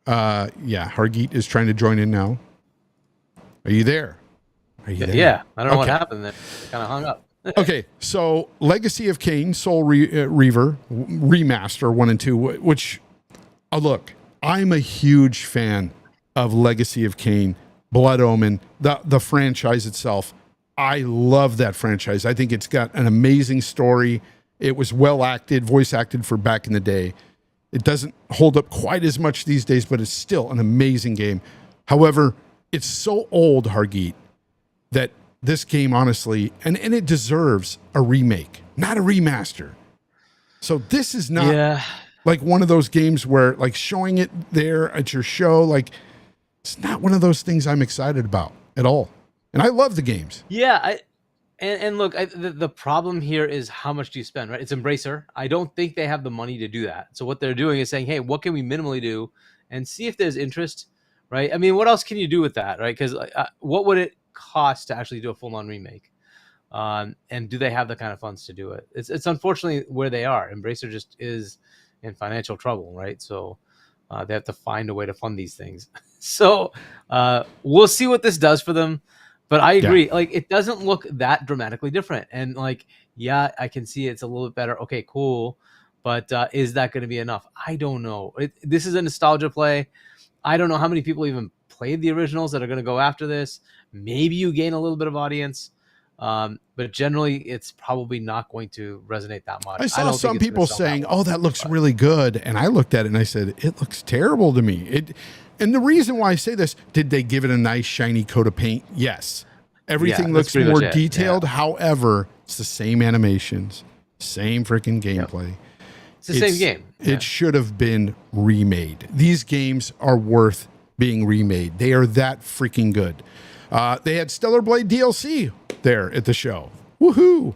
Hargeet is trying to join in now. Are you there?
Yeah, I don't know what happened there. Kind of hung up.
Okay, so Legacy of Kain, Soul Reaver, Remaster 1 and 2, which, look, I'm a huge fan of Legacy of Kain, Blood Omen, the franchise itself. I love that franchise. I think it's got an amazing story. It was well acted, voice acted for back in the day. It doesn't hold up quite as much these days, but it's still an amazing game. However, it's so old, Hargeet, that this game, honestly, and it deserves a remake, not a remaster. So this is not like one of those games where, like, showing it there at your show, like, it's not one of those things I'm excited about at all. And I love the games.
Yeah, and look, the problem here is how much do you spend, right? It's Embracer. I don't think they have the money to do that. So what they're doing is saying, hey, what can we minimally do and see if there's interest, right? I mean, what else can you do with that, right? Because what would it cost to actually do a full-on remake? And do they have the kind of funds to do it? It's unfortunately where they are. Embracer just is in financial trouble, right? So they have to find a way to fund these things. So we'll see what this does for them. But I agree, like, it doesn't look that dramatically different. And, like, yeah, I can see it's a little bit better. Okay, cool. But is that going to be enough? I don't know. This is a nostalgia play. I don't know how many people even played the originals that are going to go after this. Maybe you gain a little bit of audience. But generally, it's probably not going to resonate that much.
I saw some people saying, oh, that looks really good. And I looked at it and I said, it looks terrible to me. And the reason why I say this, did they give it a nice shiny coat of paint? Yes. Everything looks more detailed. Yeah. However, it's the same animations, same freaking gameplay.
Yep. It's the same game.
Yeah. It should have been remade. These games are worth being remade. They are that freaking good. They had Stellar Blade DLC there at the show. Woohoo!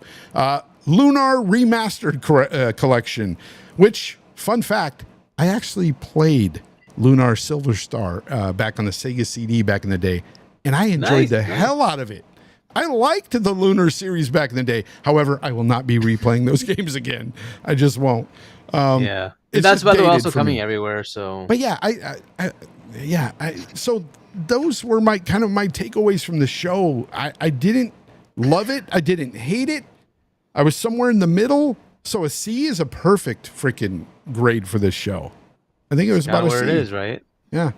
Lunar Remastered Collection, which, fun fact, I actually played Lunar Silver Star back on the Sega CD back in the day, and I enjoyed the hell out of it. I liked the Lunar series back in the day. However, I will not be replaying those games again. I just won't.
That's by the way also coming everywhere. So,
but yeah, so those were my takeaways from the show. I didn't love it. I didn't hate it. I was somewhere in the middle. So a C is a perfect freaking grade for this show. I think it was about a C.
Where it is, right?
Yeah.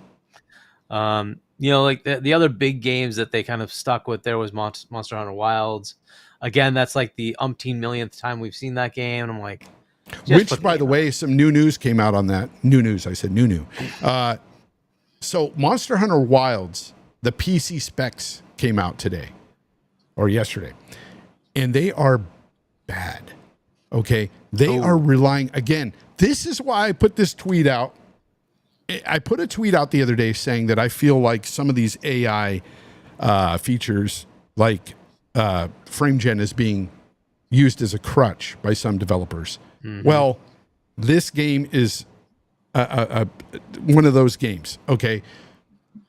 Like the other big games that they kind of stuck with there was Monster Hunter Wilds. Again, that's like the umpteen millionth time we've seen that game. And I'm like,
which, by the way, some new news came out on that. New news. I said new. So Monster Hunter Wilds, the PC specs came out today or yesterday, and they are bad. Okay. They are relying, again, this is why I put this tweet out. I put a tweet out the other day saying that I feel like some of these AI features, like frame gen, is being used as a crutch by some developers. Mm-hmm. Well, this game is one of those games. Okay.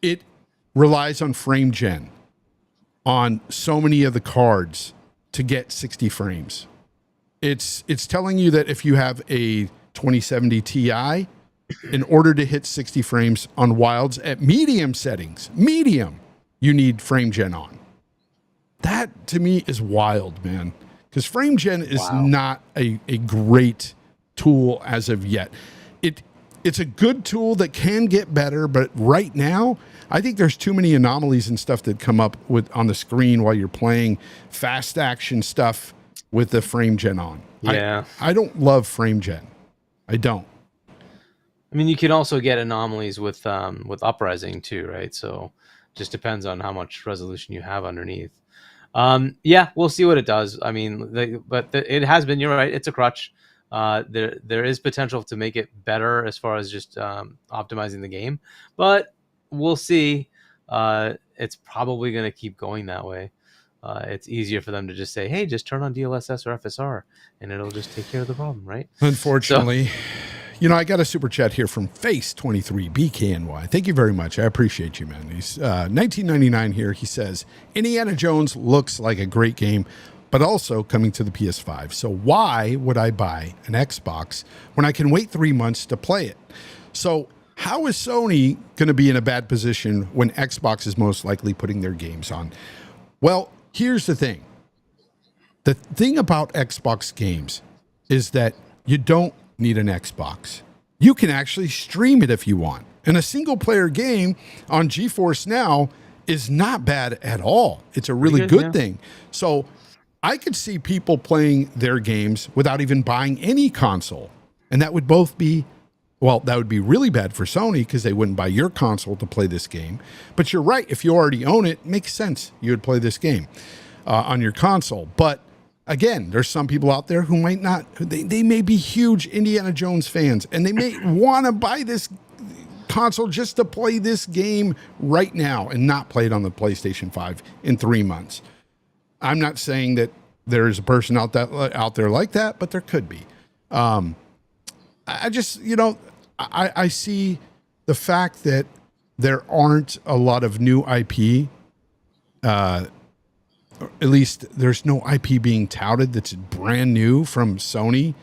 It relies on frame gen on so many of the cards to get 60 frames. It's telling you that if you have a 2070 Ti, in order to hit 60 frames on wilds at medium settings, you need frame gen on. That to me is wild, man. Because frame gen is not a great tool as of yet. It's a good tool that can get better, but right now, I think there's too many anomalies and stuff that come up on the screen while you're playing fast action stuff with the frame gen on.
Yeah.
I don't love frame gen. I don't.
I mean, you can also get anomalies with uprising too, right? So just depends on how much resolution you have underneath. Yeah, we'll see what it does. I mean, it has been, you're right, it's a crutch. There is potential to make it better as far as just optimizing the game, but we'll see. It's probably going to keep going that way. It's easier for them to just say, hey, just turn on DLSS or FSR and it'll just take care of the problem, right?
Unfortunately. I got a super chat here from Face23BKNY. Thank you very much. I appreciate you, man. He's 1999 here. He says, Indiana Jones looks like a great game, but also coming to the PS5. So why would I buy an Xbox when I can wait 3 months to play it? So how is Sony going to be in a bad position when Xbox is most likely putting their games on? Well, here's the thing. The thing about Xbox games is that you don't need an Xbox. You can actually stream it if you want. And a single player game on GeForce Now is not bad at all. It's a really good thing. So I could see people playing their games without even buying any console. And that would that would be really bad for Sony because they wouldn't buy your console to play this game. But you're right. If you already own it, it makes sense you would play this game on your console. But again, there's some people out there who might not, they may be huge Indiana Jones fans and they may want to buy this console just to play this game right now and not play it on the PlayStation 5 in 3 months. I'm not saying that there's a person out there like that, but there could be. I just, I see the fact that there aren't a lot of new IP, at least there's no IP being touted that's brand new from Sony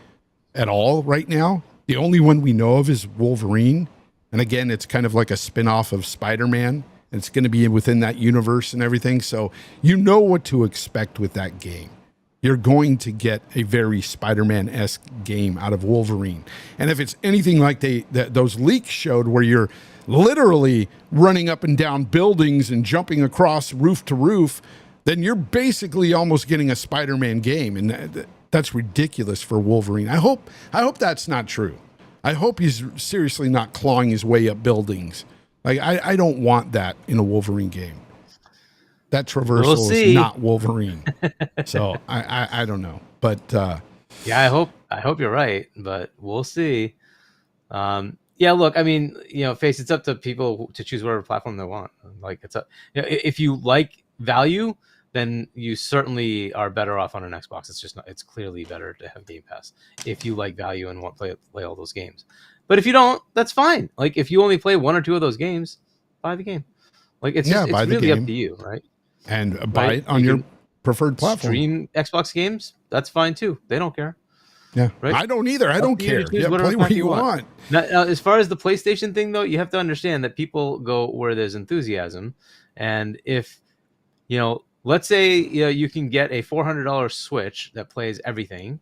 at all right now. The only one we know of is Wolverine. And again, it's kind of like a spin-off of Spider-Man. And it's going to be within that universe and everything. So you know what to expect with that game. You're going to get a very Spider-Man-esque game out of Wolverine. And if it's anything like those leaks showed where you're literally running up and down buildings and jumping across roof to roof, then you're basically almost getting a Spider-Man game. And that's ridiculous for Wolverine. I hope that's not true. I hope he's seriously not clawing his way up buildings. Like I don't want that in a Wolverine game. That traversal is not Wolverine. So I don't know. But
yeah, I hope you're right, but we'll see. Yeah, look, I mean, it's up to people to choose whatever platform they want. Like if you like value, then you certainly are better off on an Xbox. It's clearly better to have Game Pass if you like value and want to play all those games. But if you don't, that's fine. Like if you only play one or two of those games, buy the game. Like it's really up to you, right?
And buy it on your preferred platform.
Stream Xbox games, that's fine too. They don't care.
Yeah,
right?
I don't either. I don't care. Yeah, play what you want.
Now, as far as the PlayStation thing, though, you have to understand that people go where there's enthusiasm, and if let's say you can get a $400 Switch that plays everything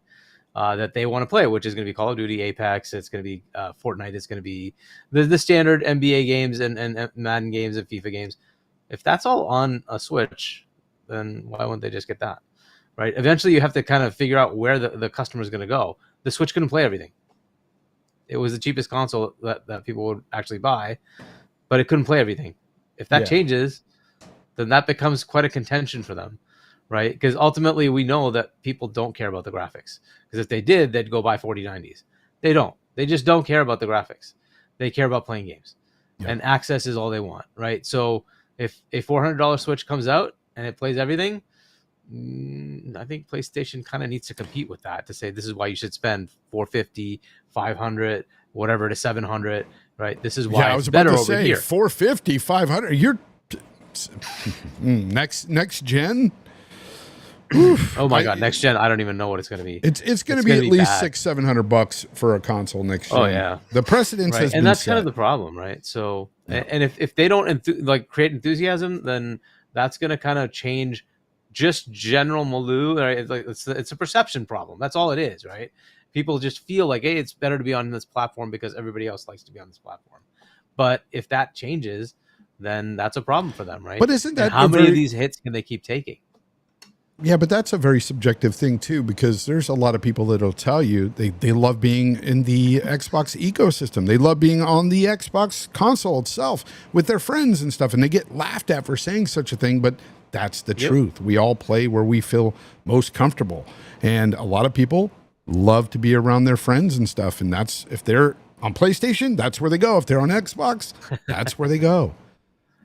that they want to play, which is going to be Call of Duty, Apex, it's going to be Fortnite, it's going to be the standard NBA games and Madden games and FIFA games. If that's all on a Switch, then why wouldn't they just get that? Right? Eventually, you have to kind of figure out where the customer is going to go. The Switch couldn't play everything. It was the cheapest console that people would actually buy, but it couldn't play everything. If that changes, then that becomes quite a contention for them, right? Because ultimately we know that people don't care about the graphics. Because if they did, they'd go buy 4090s. They don't. They just don't care about the graphics. They care about playing games, and access is all they want, right? So if a $400 Switch comes out and it plays everything, I think PlayStation kind of needs to compete with that to say this is why you should spend 450, 500, whatever to 700, right? This is why
I was about to say 450, 500. You're next gen. Oof,
oh my god, next gen! I don't even know what it's going to be.
It's going to be at least $600-700 for a console next gen.
Oh yeah,
the precedence has been
and that's
set.
kind of the problem, right? So, and if they don't create enthusiasm, then that's going to kind of change just general milieu. Right? It's a perception problem. That's all it is, right? People just feel like, hey, it's better to be on this platform because everybody else likes to be on this platform. But if that changes, then that's a problem for them, right?
But isn't that
how many of these hits can they keep taking?
Yeah, but that's a very subjective thing too, because there's a lot of people that'll tell you they love being in the Xbox ecosystem. They love being on the Xbox console itself with their friends and stuff, and they get laughed at for saying such a thing, but that's the truth. We all play where we feel most comfortable. And a lot of people love to be around their friends and stuff, and that's if they're on PlayStation, that's where they go. If they're on Xbox, that's where they go.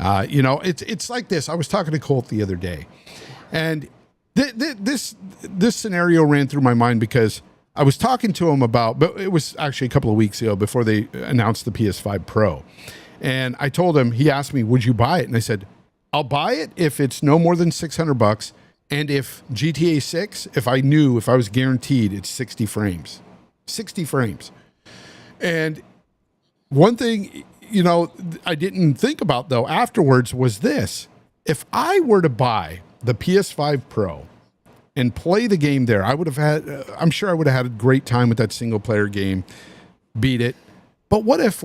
It's like this. I was talking to Colt the other day, and this scenario ran through my mind because I was talking to him about, but it was actually a couple of weeks ago before they announced the PS5 Pro. And I told him, he asked me, would you buy it? And I said, I'll buy it if it's no more than $600. And if GTA 6, if I was guaranteed it's 60 frames. And one thing, I didn't think about though afterwards was this. If I were to buy the PS5 Pro and play the game there, I'm sure I would have had a great time with that single player game, beat it. But what if,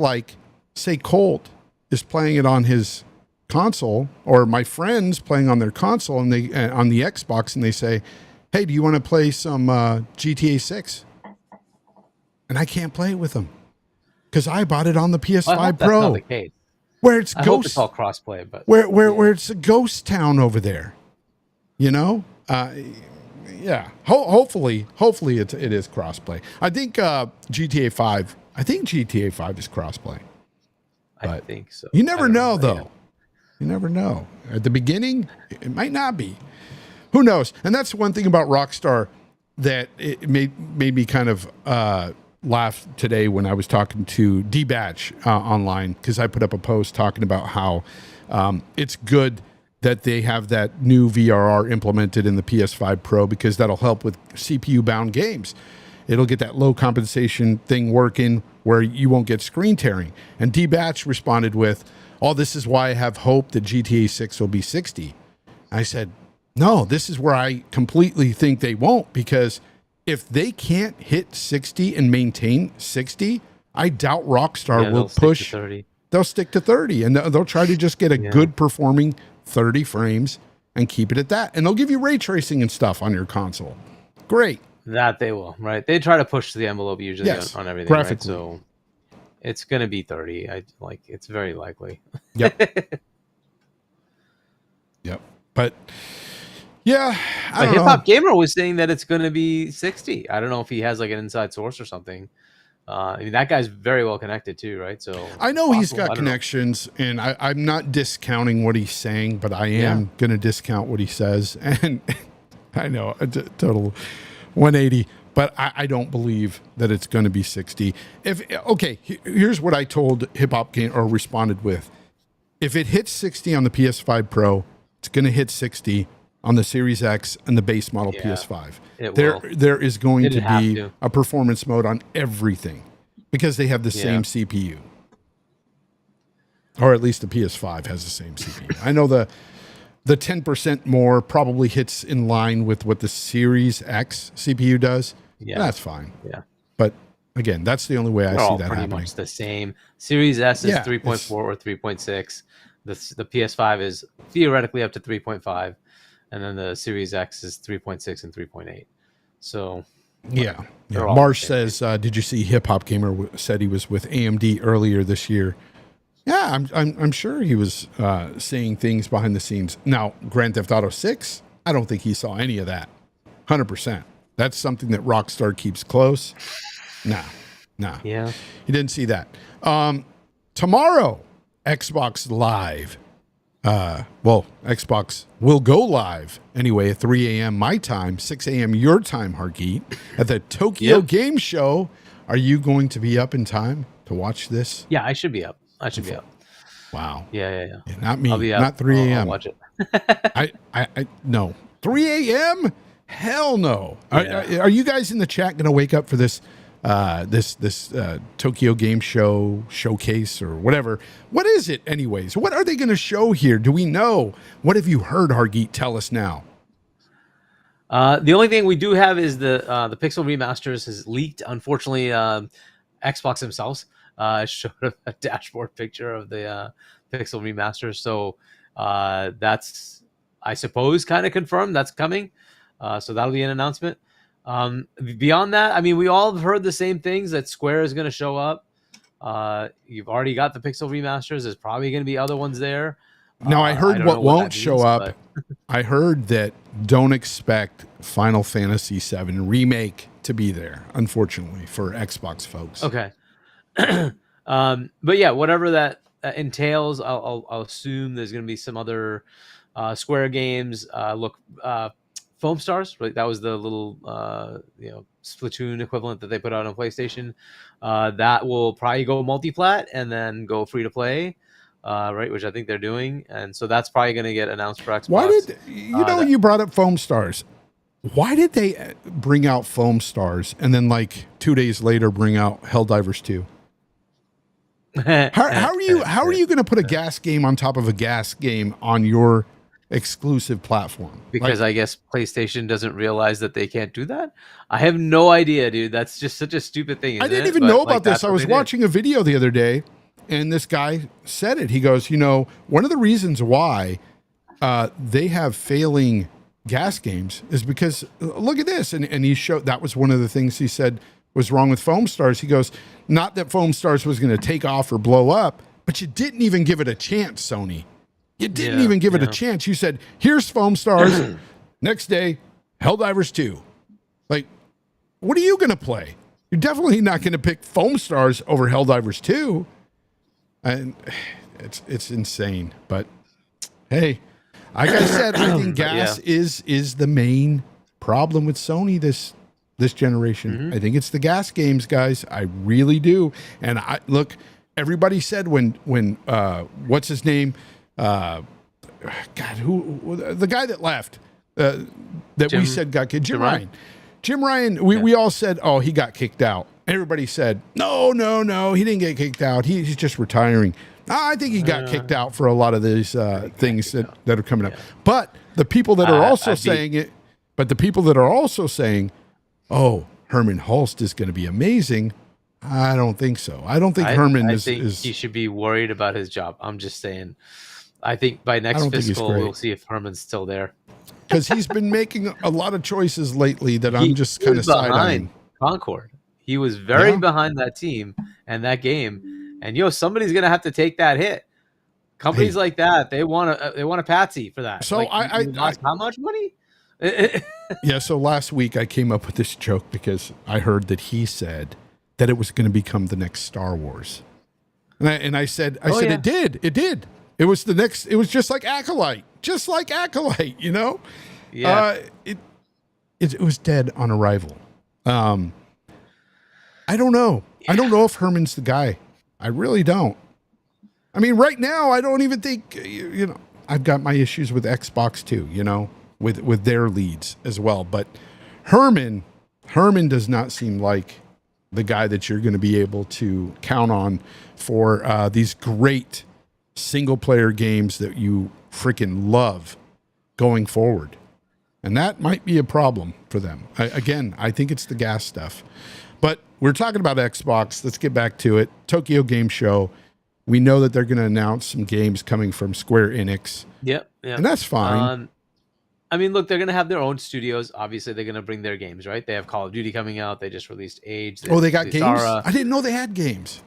say Colt is playing it on his console, or my friends playing on their console and they on the Xbox, and they say, hey, do you want to play some GTA 6? And I can't play it with them because I bought it on the PS5 Pro.
That's not the case.
Where it's
I hope it's all crossplay, but
where it's a ghost town over there. Hopefully it is crossplay. I think GTA 5 is crossplay.
I think so.
You never know though. You never know. At the beginning, it might not be. Who knows? And that's one thing about Rockstar that it made me kind of laugh today when I was talking to D-Batch online, because I put up a post talking about how it's good that they have that new VRR implemented in the PS5 Pro, because that'll help with CPU-bound games. It'll get that low compensation thing working where you won't get screen tearing. And D-Batch responded with, this is why I have hope that GTA 6 will be 60. I said, no, this is where I completely think they won't, because if they can't hit 60 and maintain 60, I doubt Rockstar will push. They'll stick to 30, and they'll try to just get a good performing 30 frames and keep it at that. And they'll give you ray tracing and stuff on your console. Great.
That they will, right? They try to push the envelope usually on everything, right? So it's going to be 30. It's very likely.
Yep. Yep. But yeah,
Hip Hop Gamer was saying that it's going to be 60. I don't know if he has an inside source or something. That guy's very well connected too, right? So
I know he's got connections, and I'm not discounting what he's saying, but I am going to discount what he says. And I know a total 180, but I don't believe that it's going to be 60. Here's what I told Hip Hop Game, or responded with. If it hits 60 on the PS5 Pro, it's going to hit 60 on the Series X and the base model PS5. There is going to be a performance mode on everything because they have the same CPU. Or at least the PS5 has the same CPU. I know the 10% more probably hits in line with what the Series X CPU does. Yeah. That's fine.
Yeah.
But again, that's the only way I see that happening.
Pretty much the same. Series S is 3.4 or 3.6. The PS5 is theoretically up to 3.5. And then the Series X is 3.6 and 3.8. So
Marsh says, did you see Hip Hop Gamer said he was with AMD earlier this year? Yeah, I'm sure he was saying things behind the scenes. Now, Grand Theft Auto 6, I don't think he saw any of that. 100%. That's something that Rockstar keeps close. Nah.
Yeah.
He didn't see that. Tomorrow, Xbox Live. Xbox will go live anyway at 3 a.m. my time, 6 a.m. your time, Hargeet, at the Tokyo Game Show. Are you going to be up in time to watch this?
Yeah, I should be up.
Wow.
Yeah.
Not me.
I'll be up.
Not 3 a.m.
I'll watch it.
I no. 3 a.m. Hell no.
Yeah.
Are you guys in the chat going to wake up for this Tokyo Game Show showcase or whatever? What is it anyways? What are they going to show here? Do we know? What have you heard, Hargeet? Tell us now.
The only thing we do have is the Pixel remasters has leaked. Unfortunately, Xbox themselves showed a dashboard picture of the Pixel remasters. So that's, I suppose, kind of confirmed that's coming. So that'll be an announcement. Beyond that, I mean, we all have heard the same things, that Square is going to show up. You've already got the Pixel remasters. There's probably going to be other ones there.
Now, I heard what won't show up. I heard that don't expect Final Fantasy VII Remake to be there, unfortunately, for Xbox folks.
Okay. But yeah, whatever that entails, I'll assume there's going to be some other Square games. Foam Stars, right? That was the little Splatoon equivalent that they put out on PlayStation. That will probably go multi-plat and then go free to play, right? Which I think they're doing, and so that's probably going to get announced for Xbox.
Why did you brought up Foam Stars? Why did they bring out Foam Stars and then like 2 days later bring out Helldivers 2? How are you going to put a gas game on top of a gas game on your exclusive platform?
Because I guess PlayStation doesn't realize that they can't do that. I have no idea, dude. That's just such a stupid thing.
I didn't even know about this. I was watching a video the other day, and this guy said it. He goes, one of the reasons why they have failing gas games is because look at this, and he showed that was one of the things he said was wrong with Foam Stars. He goes, not that Foam Stars was going to take off or blow up, but you didn't even give it a chance, Sony. You didn't even give it a chance. You said, here's Foam Stars. Next day, Helldivers 2. Like, what are you going to play? You're definitely not going to pick Foam Stars over Helldivers 2. And it's insane. But, hey, like I said, I think gas is the main problem with Sony this generation. Mm-hmm. I think it's the gas games, guys. I really do. And look, everybody said when what's his name? God, who the guy that left that we said got kicked? Jim Ryan. Jim Ryan. We all said, oh, he got kicked out. Everybody said, no, he didn't get kicked out. He's just retiring. I think he got kicked out for a lot of these things that are coming up. But the people that are also saying it, oh, Herman Hulst is going to be amazing. I don't think so. I don't think Herman is.
He should be worried about his job. I'm just saying. I think by next fiscal, we'll see if Herman's still there.
Because he's been making a lot of choices lately that I'm just kind of side-eyeing.
Concord. He was very behind that team and that game. And, somebody's going to have to take that hit. Companies like that, they want a patsy for that.
So I
lost how much money?
So last week I came up with this joke because I heard that he said that it was going to become the next Star Wars. And I said, it did. It was the next. It was just like Acolyte, Yeah. It was dead on arrival. I don't know. I don't know if Herman's the guy. I really don't. I mean, right now, I don't even think. I've got my issues with Xbox too. With their leads as well. But Herman does not seem like the guy that you're going to be able to count on for these great single player games that you freaking love going forward. And that might be a problem for them. I think it's the gas stuff. But we're talking about Xbox. Let's get back to it. Tokyo Game Show. We know that they're going to announce some games coming from Square Enix.
Yep.
And that's fine.
I mean, look, they're going to have their own studios. Obviously, they're going to bring their games, right? They have Call of Duty coming out. They just released Age.
They got games? I didn't know they had games.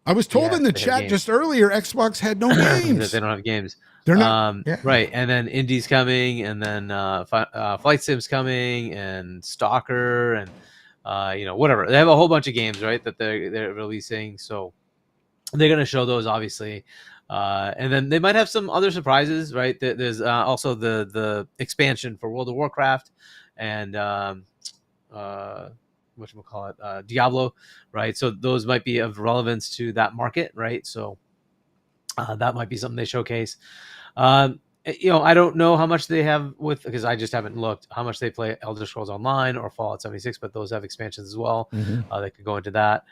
I was told in the chat just earlier, Xbox had no games.
They don't have games.
They're not
right. And then Indie's coming, and then Flight Sim's coming, and Stalker, and whatever. They have a whole bunch of games, right, that they're releasing. So they're going to show those, obviously. And then they might have some other surprises, right? There's also the expansion for World of Warcraft and whatchamacallit, Diablo, right? So those might be of relevance to that market, right? So that might be something they showcase. I don't know how much they have because I just haven't looked how much they play Elder Scrolls Online or Fallout 76, but those have expansions as well.
Mm-hmm.
They could go into that,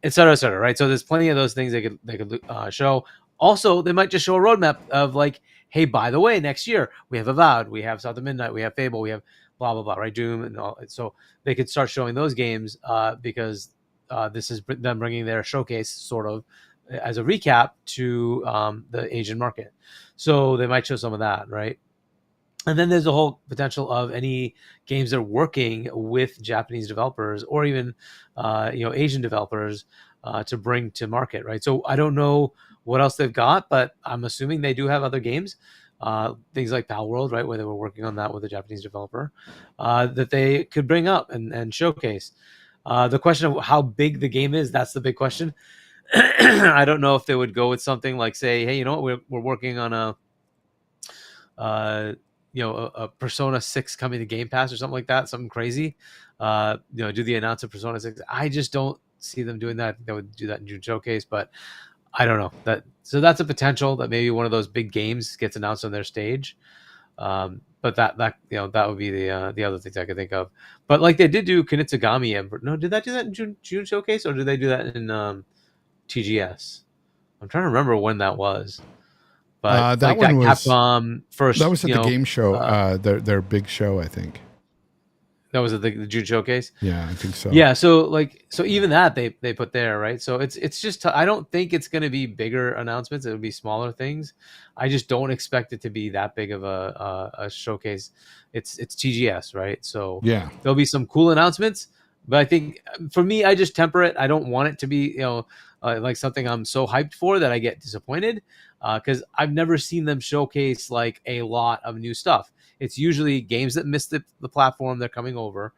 et cetera, right? So there's plenty of those things they could show. Also, they might just show a roadmap of like, hey, by the way, next year we have Avowed, we have South of Midnight, we have Fable, we have blah blah blah, right? Doom and all. So they could start showing those games because this is them bringing their showcase sort of as a recap to the Asian market. So they might show some of that, right? And then there's the whole potential of any games that are working with Japanese developers or even Asian developers to bring to market, right? So I don't know what else they've got, but I'm assuming they do have other games, things like Pal World, right, where they were working on that with a Japanese developer, that they could bring up and showcase. The question of how big the game is, that's the big question. I don't know if they would go with something like, say, hey, you know what, we're working on a Persona 6 coming to Game Pass or something like that, something crazy. Do the announce of Persona 6. I just don't see them doing that. They would do that in June Showcase, but I don't know. So that's a potential that maybe one of those big games gets announced on their stage. But that would be the other things I could think of. But like they did do Kunitsugami. No, did that do that in June Showcase, or did they do that in TGS? I'm trying to remember when that was. But
that one was
Capcom first.
That was at the game show. Their big show, I think.
That was at the June Showcase.
Yeah, I think so.
Yeah, so even that they put there, right? So it's just I don't think it's going to be bigger announcements. It'll be smaller things. I just don't expect it to be that big of a showcase. It's TGS, right? So
yeah,
there'll be some cool announcements, but I think for me, I just temper it. I don't want it to be like something I'm so hyped for that I get disappointed, because I've never seen them showcase like a lot of new stuff. It's usually games that missed the platform they're coming over,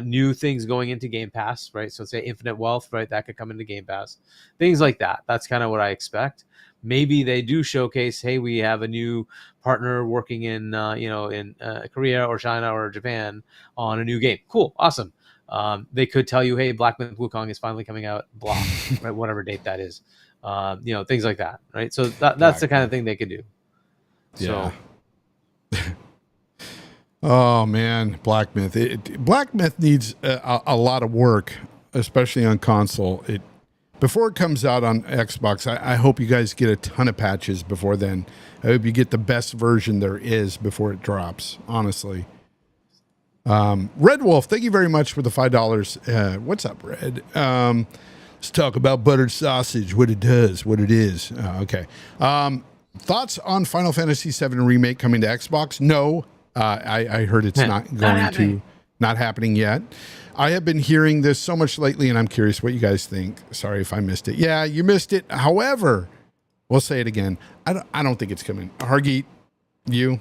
new things going into Game Pass, right? So say Infinite Wealth, right? That could come into Game Pass, things like that. That's kind of what I expect. Maybe they do showcase, hey, we have a new partner working in Korea or China or Japan on a new game. Cool, awesome. They could tell you, hey, Black Myth Wukong is finally coming out, blah, right? Whatever date that is, things like that, right? So that's the kind of thing they could do.
Yeah. So. Oh man, Black Myth. Black Myth needs a lot of work, especially on console. Before it comes out on Xbox, I hope you guys get a ton of patches before then. I hope you get the best version there is before it drops, honestly. Red Wolf, thank you very much for the $5. What's up, Red? Let's talk about buttered sausage, what it does, what it is. Okay. Thoughts on Final Fantasy VII Remake coming to Xbox? No. I heard it's not happening yet. I have been hearing this so much lately, and I'm curious what you guys think. Sorry if I missed it. Yeah, you missed it. However, we'll say it again. I don't think it's coming. Hargeet, you?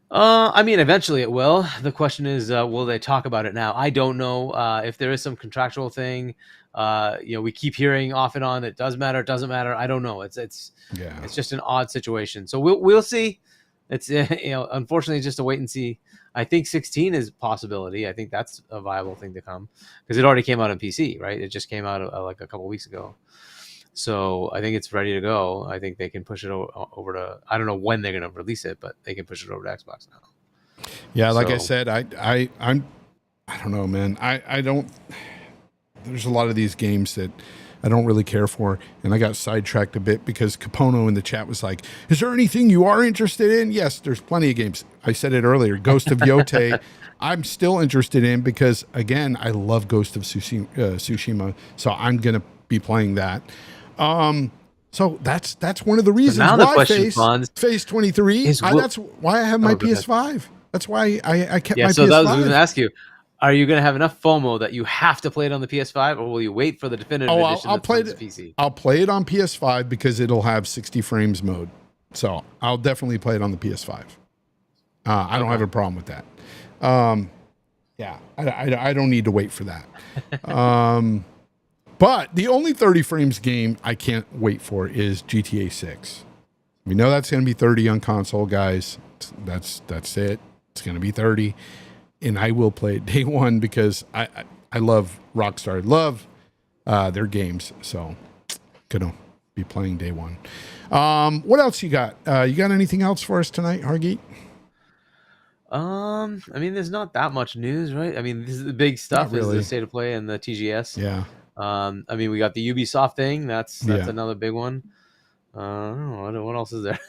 I mean, eventually it will. The question is, will they talk about it now? I don't know. If there is some contractual thing, we keep hearing off and on. It does matter. It doesn't matter. I don't know. It's just an odd situation. So we'll see. It's unfortunately it's just a wait and see. I think 16 is a possibility. I think that's a viable thing to come because it already came out on PC, right? It just came out like a couple weeks ago. So I think it's ready to go. I think they can push it over to, I don't know when they're going to release it, but they can push it over to Xbox now.
Yeah, like I said, I don't know, man. I don't. There's a lot of these games that I don't really care for, and I got sidetracked a bit because Capono in the chat was like, "Is there anything you are interested in?" Yes, there's plenty of games. I said it earlier. Ghost of Yotei, I'm still interested in because again, I love Ghost of Tsushima, so I'm gonna be playing that. So that's one of the reasons why Phase 23. That's why I have my PS5. That's why I kept my PS5.
So that was going to ask you. Are you going to have enough FOMO that you have to play it on the PS5, or will you wait for the definitive edition
I'll
that's
play
on
it.
PC?
I'll play it on PS5 because it'll have 60 frames mode. So I'll definitely play it on the PS5. I don't have a problem with that. Yeah, I don't need to wait for that. But the only 30 frames game I can't wait for is GTA 6. We know that's going to be 30 on console, guys. That's it. It's going to be 30. And I will play it day one because I love Rockstar. I love their games. So going to be playing day one. What else you got? You got anything else for us tonight, Hargeet?
I mean, there's not that much news, right? I mean, this is the big stuff is the state of play and the TGS.
Yeah.
I mean, we got the Ubisoft thing. That's another big one. I don't know what else is there.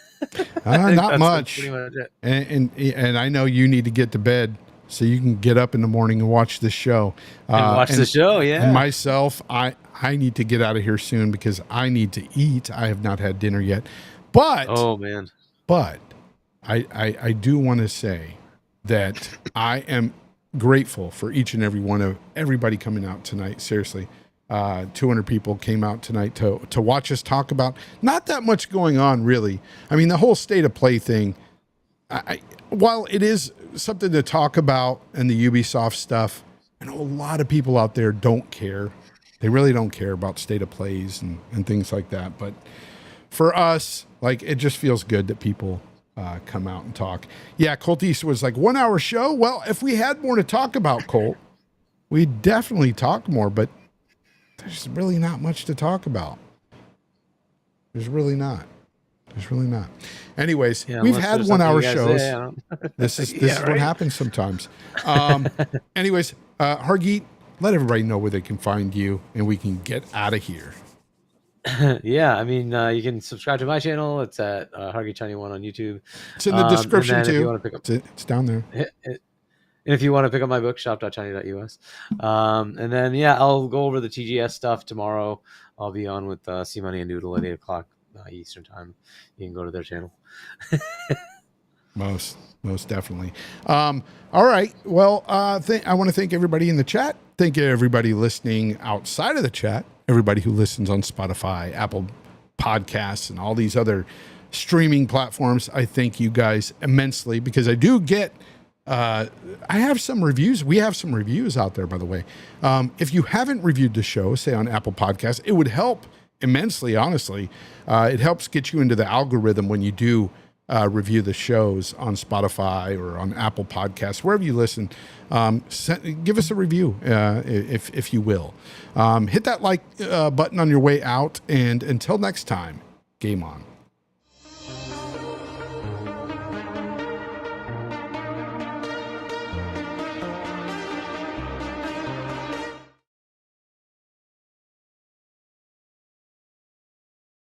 Not much.
Pretty much it.
And I know you need to get to bed so you can get up in the morning and watch this show.
The show, yeah.
And myself, I need to get out of here soon because I need to eat. I have not had dinner yet. But
oh man.
But I do want to say that I am grateful for each and every one of everybody coming out tonight. Seriously. 200 people came out tonight to watch us talk about not that much going on, really. I mean, the whole state of play thing, while it is something to talk about and the Ubisoft stuff, I know a lot of people out there don't care. They really don't care about state of plays and things like that. But for us, like, it just feels good that people come out and talk. Yeah, Colt East was like 1 hour show. Well, if we had more to talk about, Colt, we'd definitely talk more, but there's really not much to talk about. There's really not. Anyways, we've had 1 hour shows. This is what happens sometimes. Anyways, Hargeet, let everybody know where they can find you and we can get out of here.
Yeah, I mean, you can subscribe to my channel. It's at Hargeet21 on YouTube.
It's in the description too. It's down there.
And if you want to pick up my book, shop.china.us. And then, I'll go over the TGS stuff tomorrow. I'll be on with C-Money and Noodle at 8 o'clock Eastern time. You can go to their channel.
Most definitely. All right. Well, I want to thank everybody in the chat. Thank you, everybody listening outside of the chat. Everybody who listens on Spotify, Apple Podcasts, and all these other streaming platforms. I thank you guys immensely because I do get... I have some reviews. We have some reviews out there, by the way. If you haven't reviewed the show, say on Apple Podcasts, it would help immensely, honestly. It helps get you into the algorithm when you do review the shows on Spotify or on Apple Podcasts, wherever you listen. Give us a review, if you will. Hit that like button on your way out. And until next time, game on.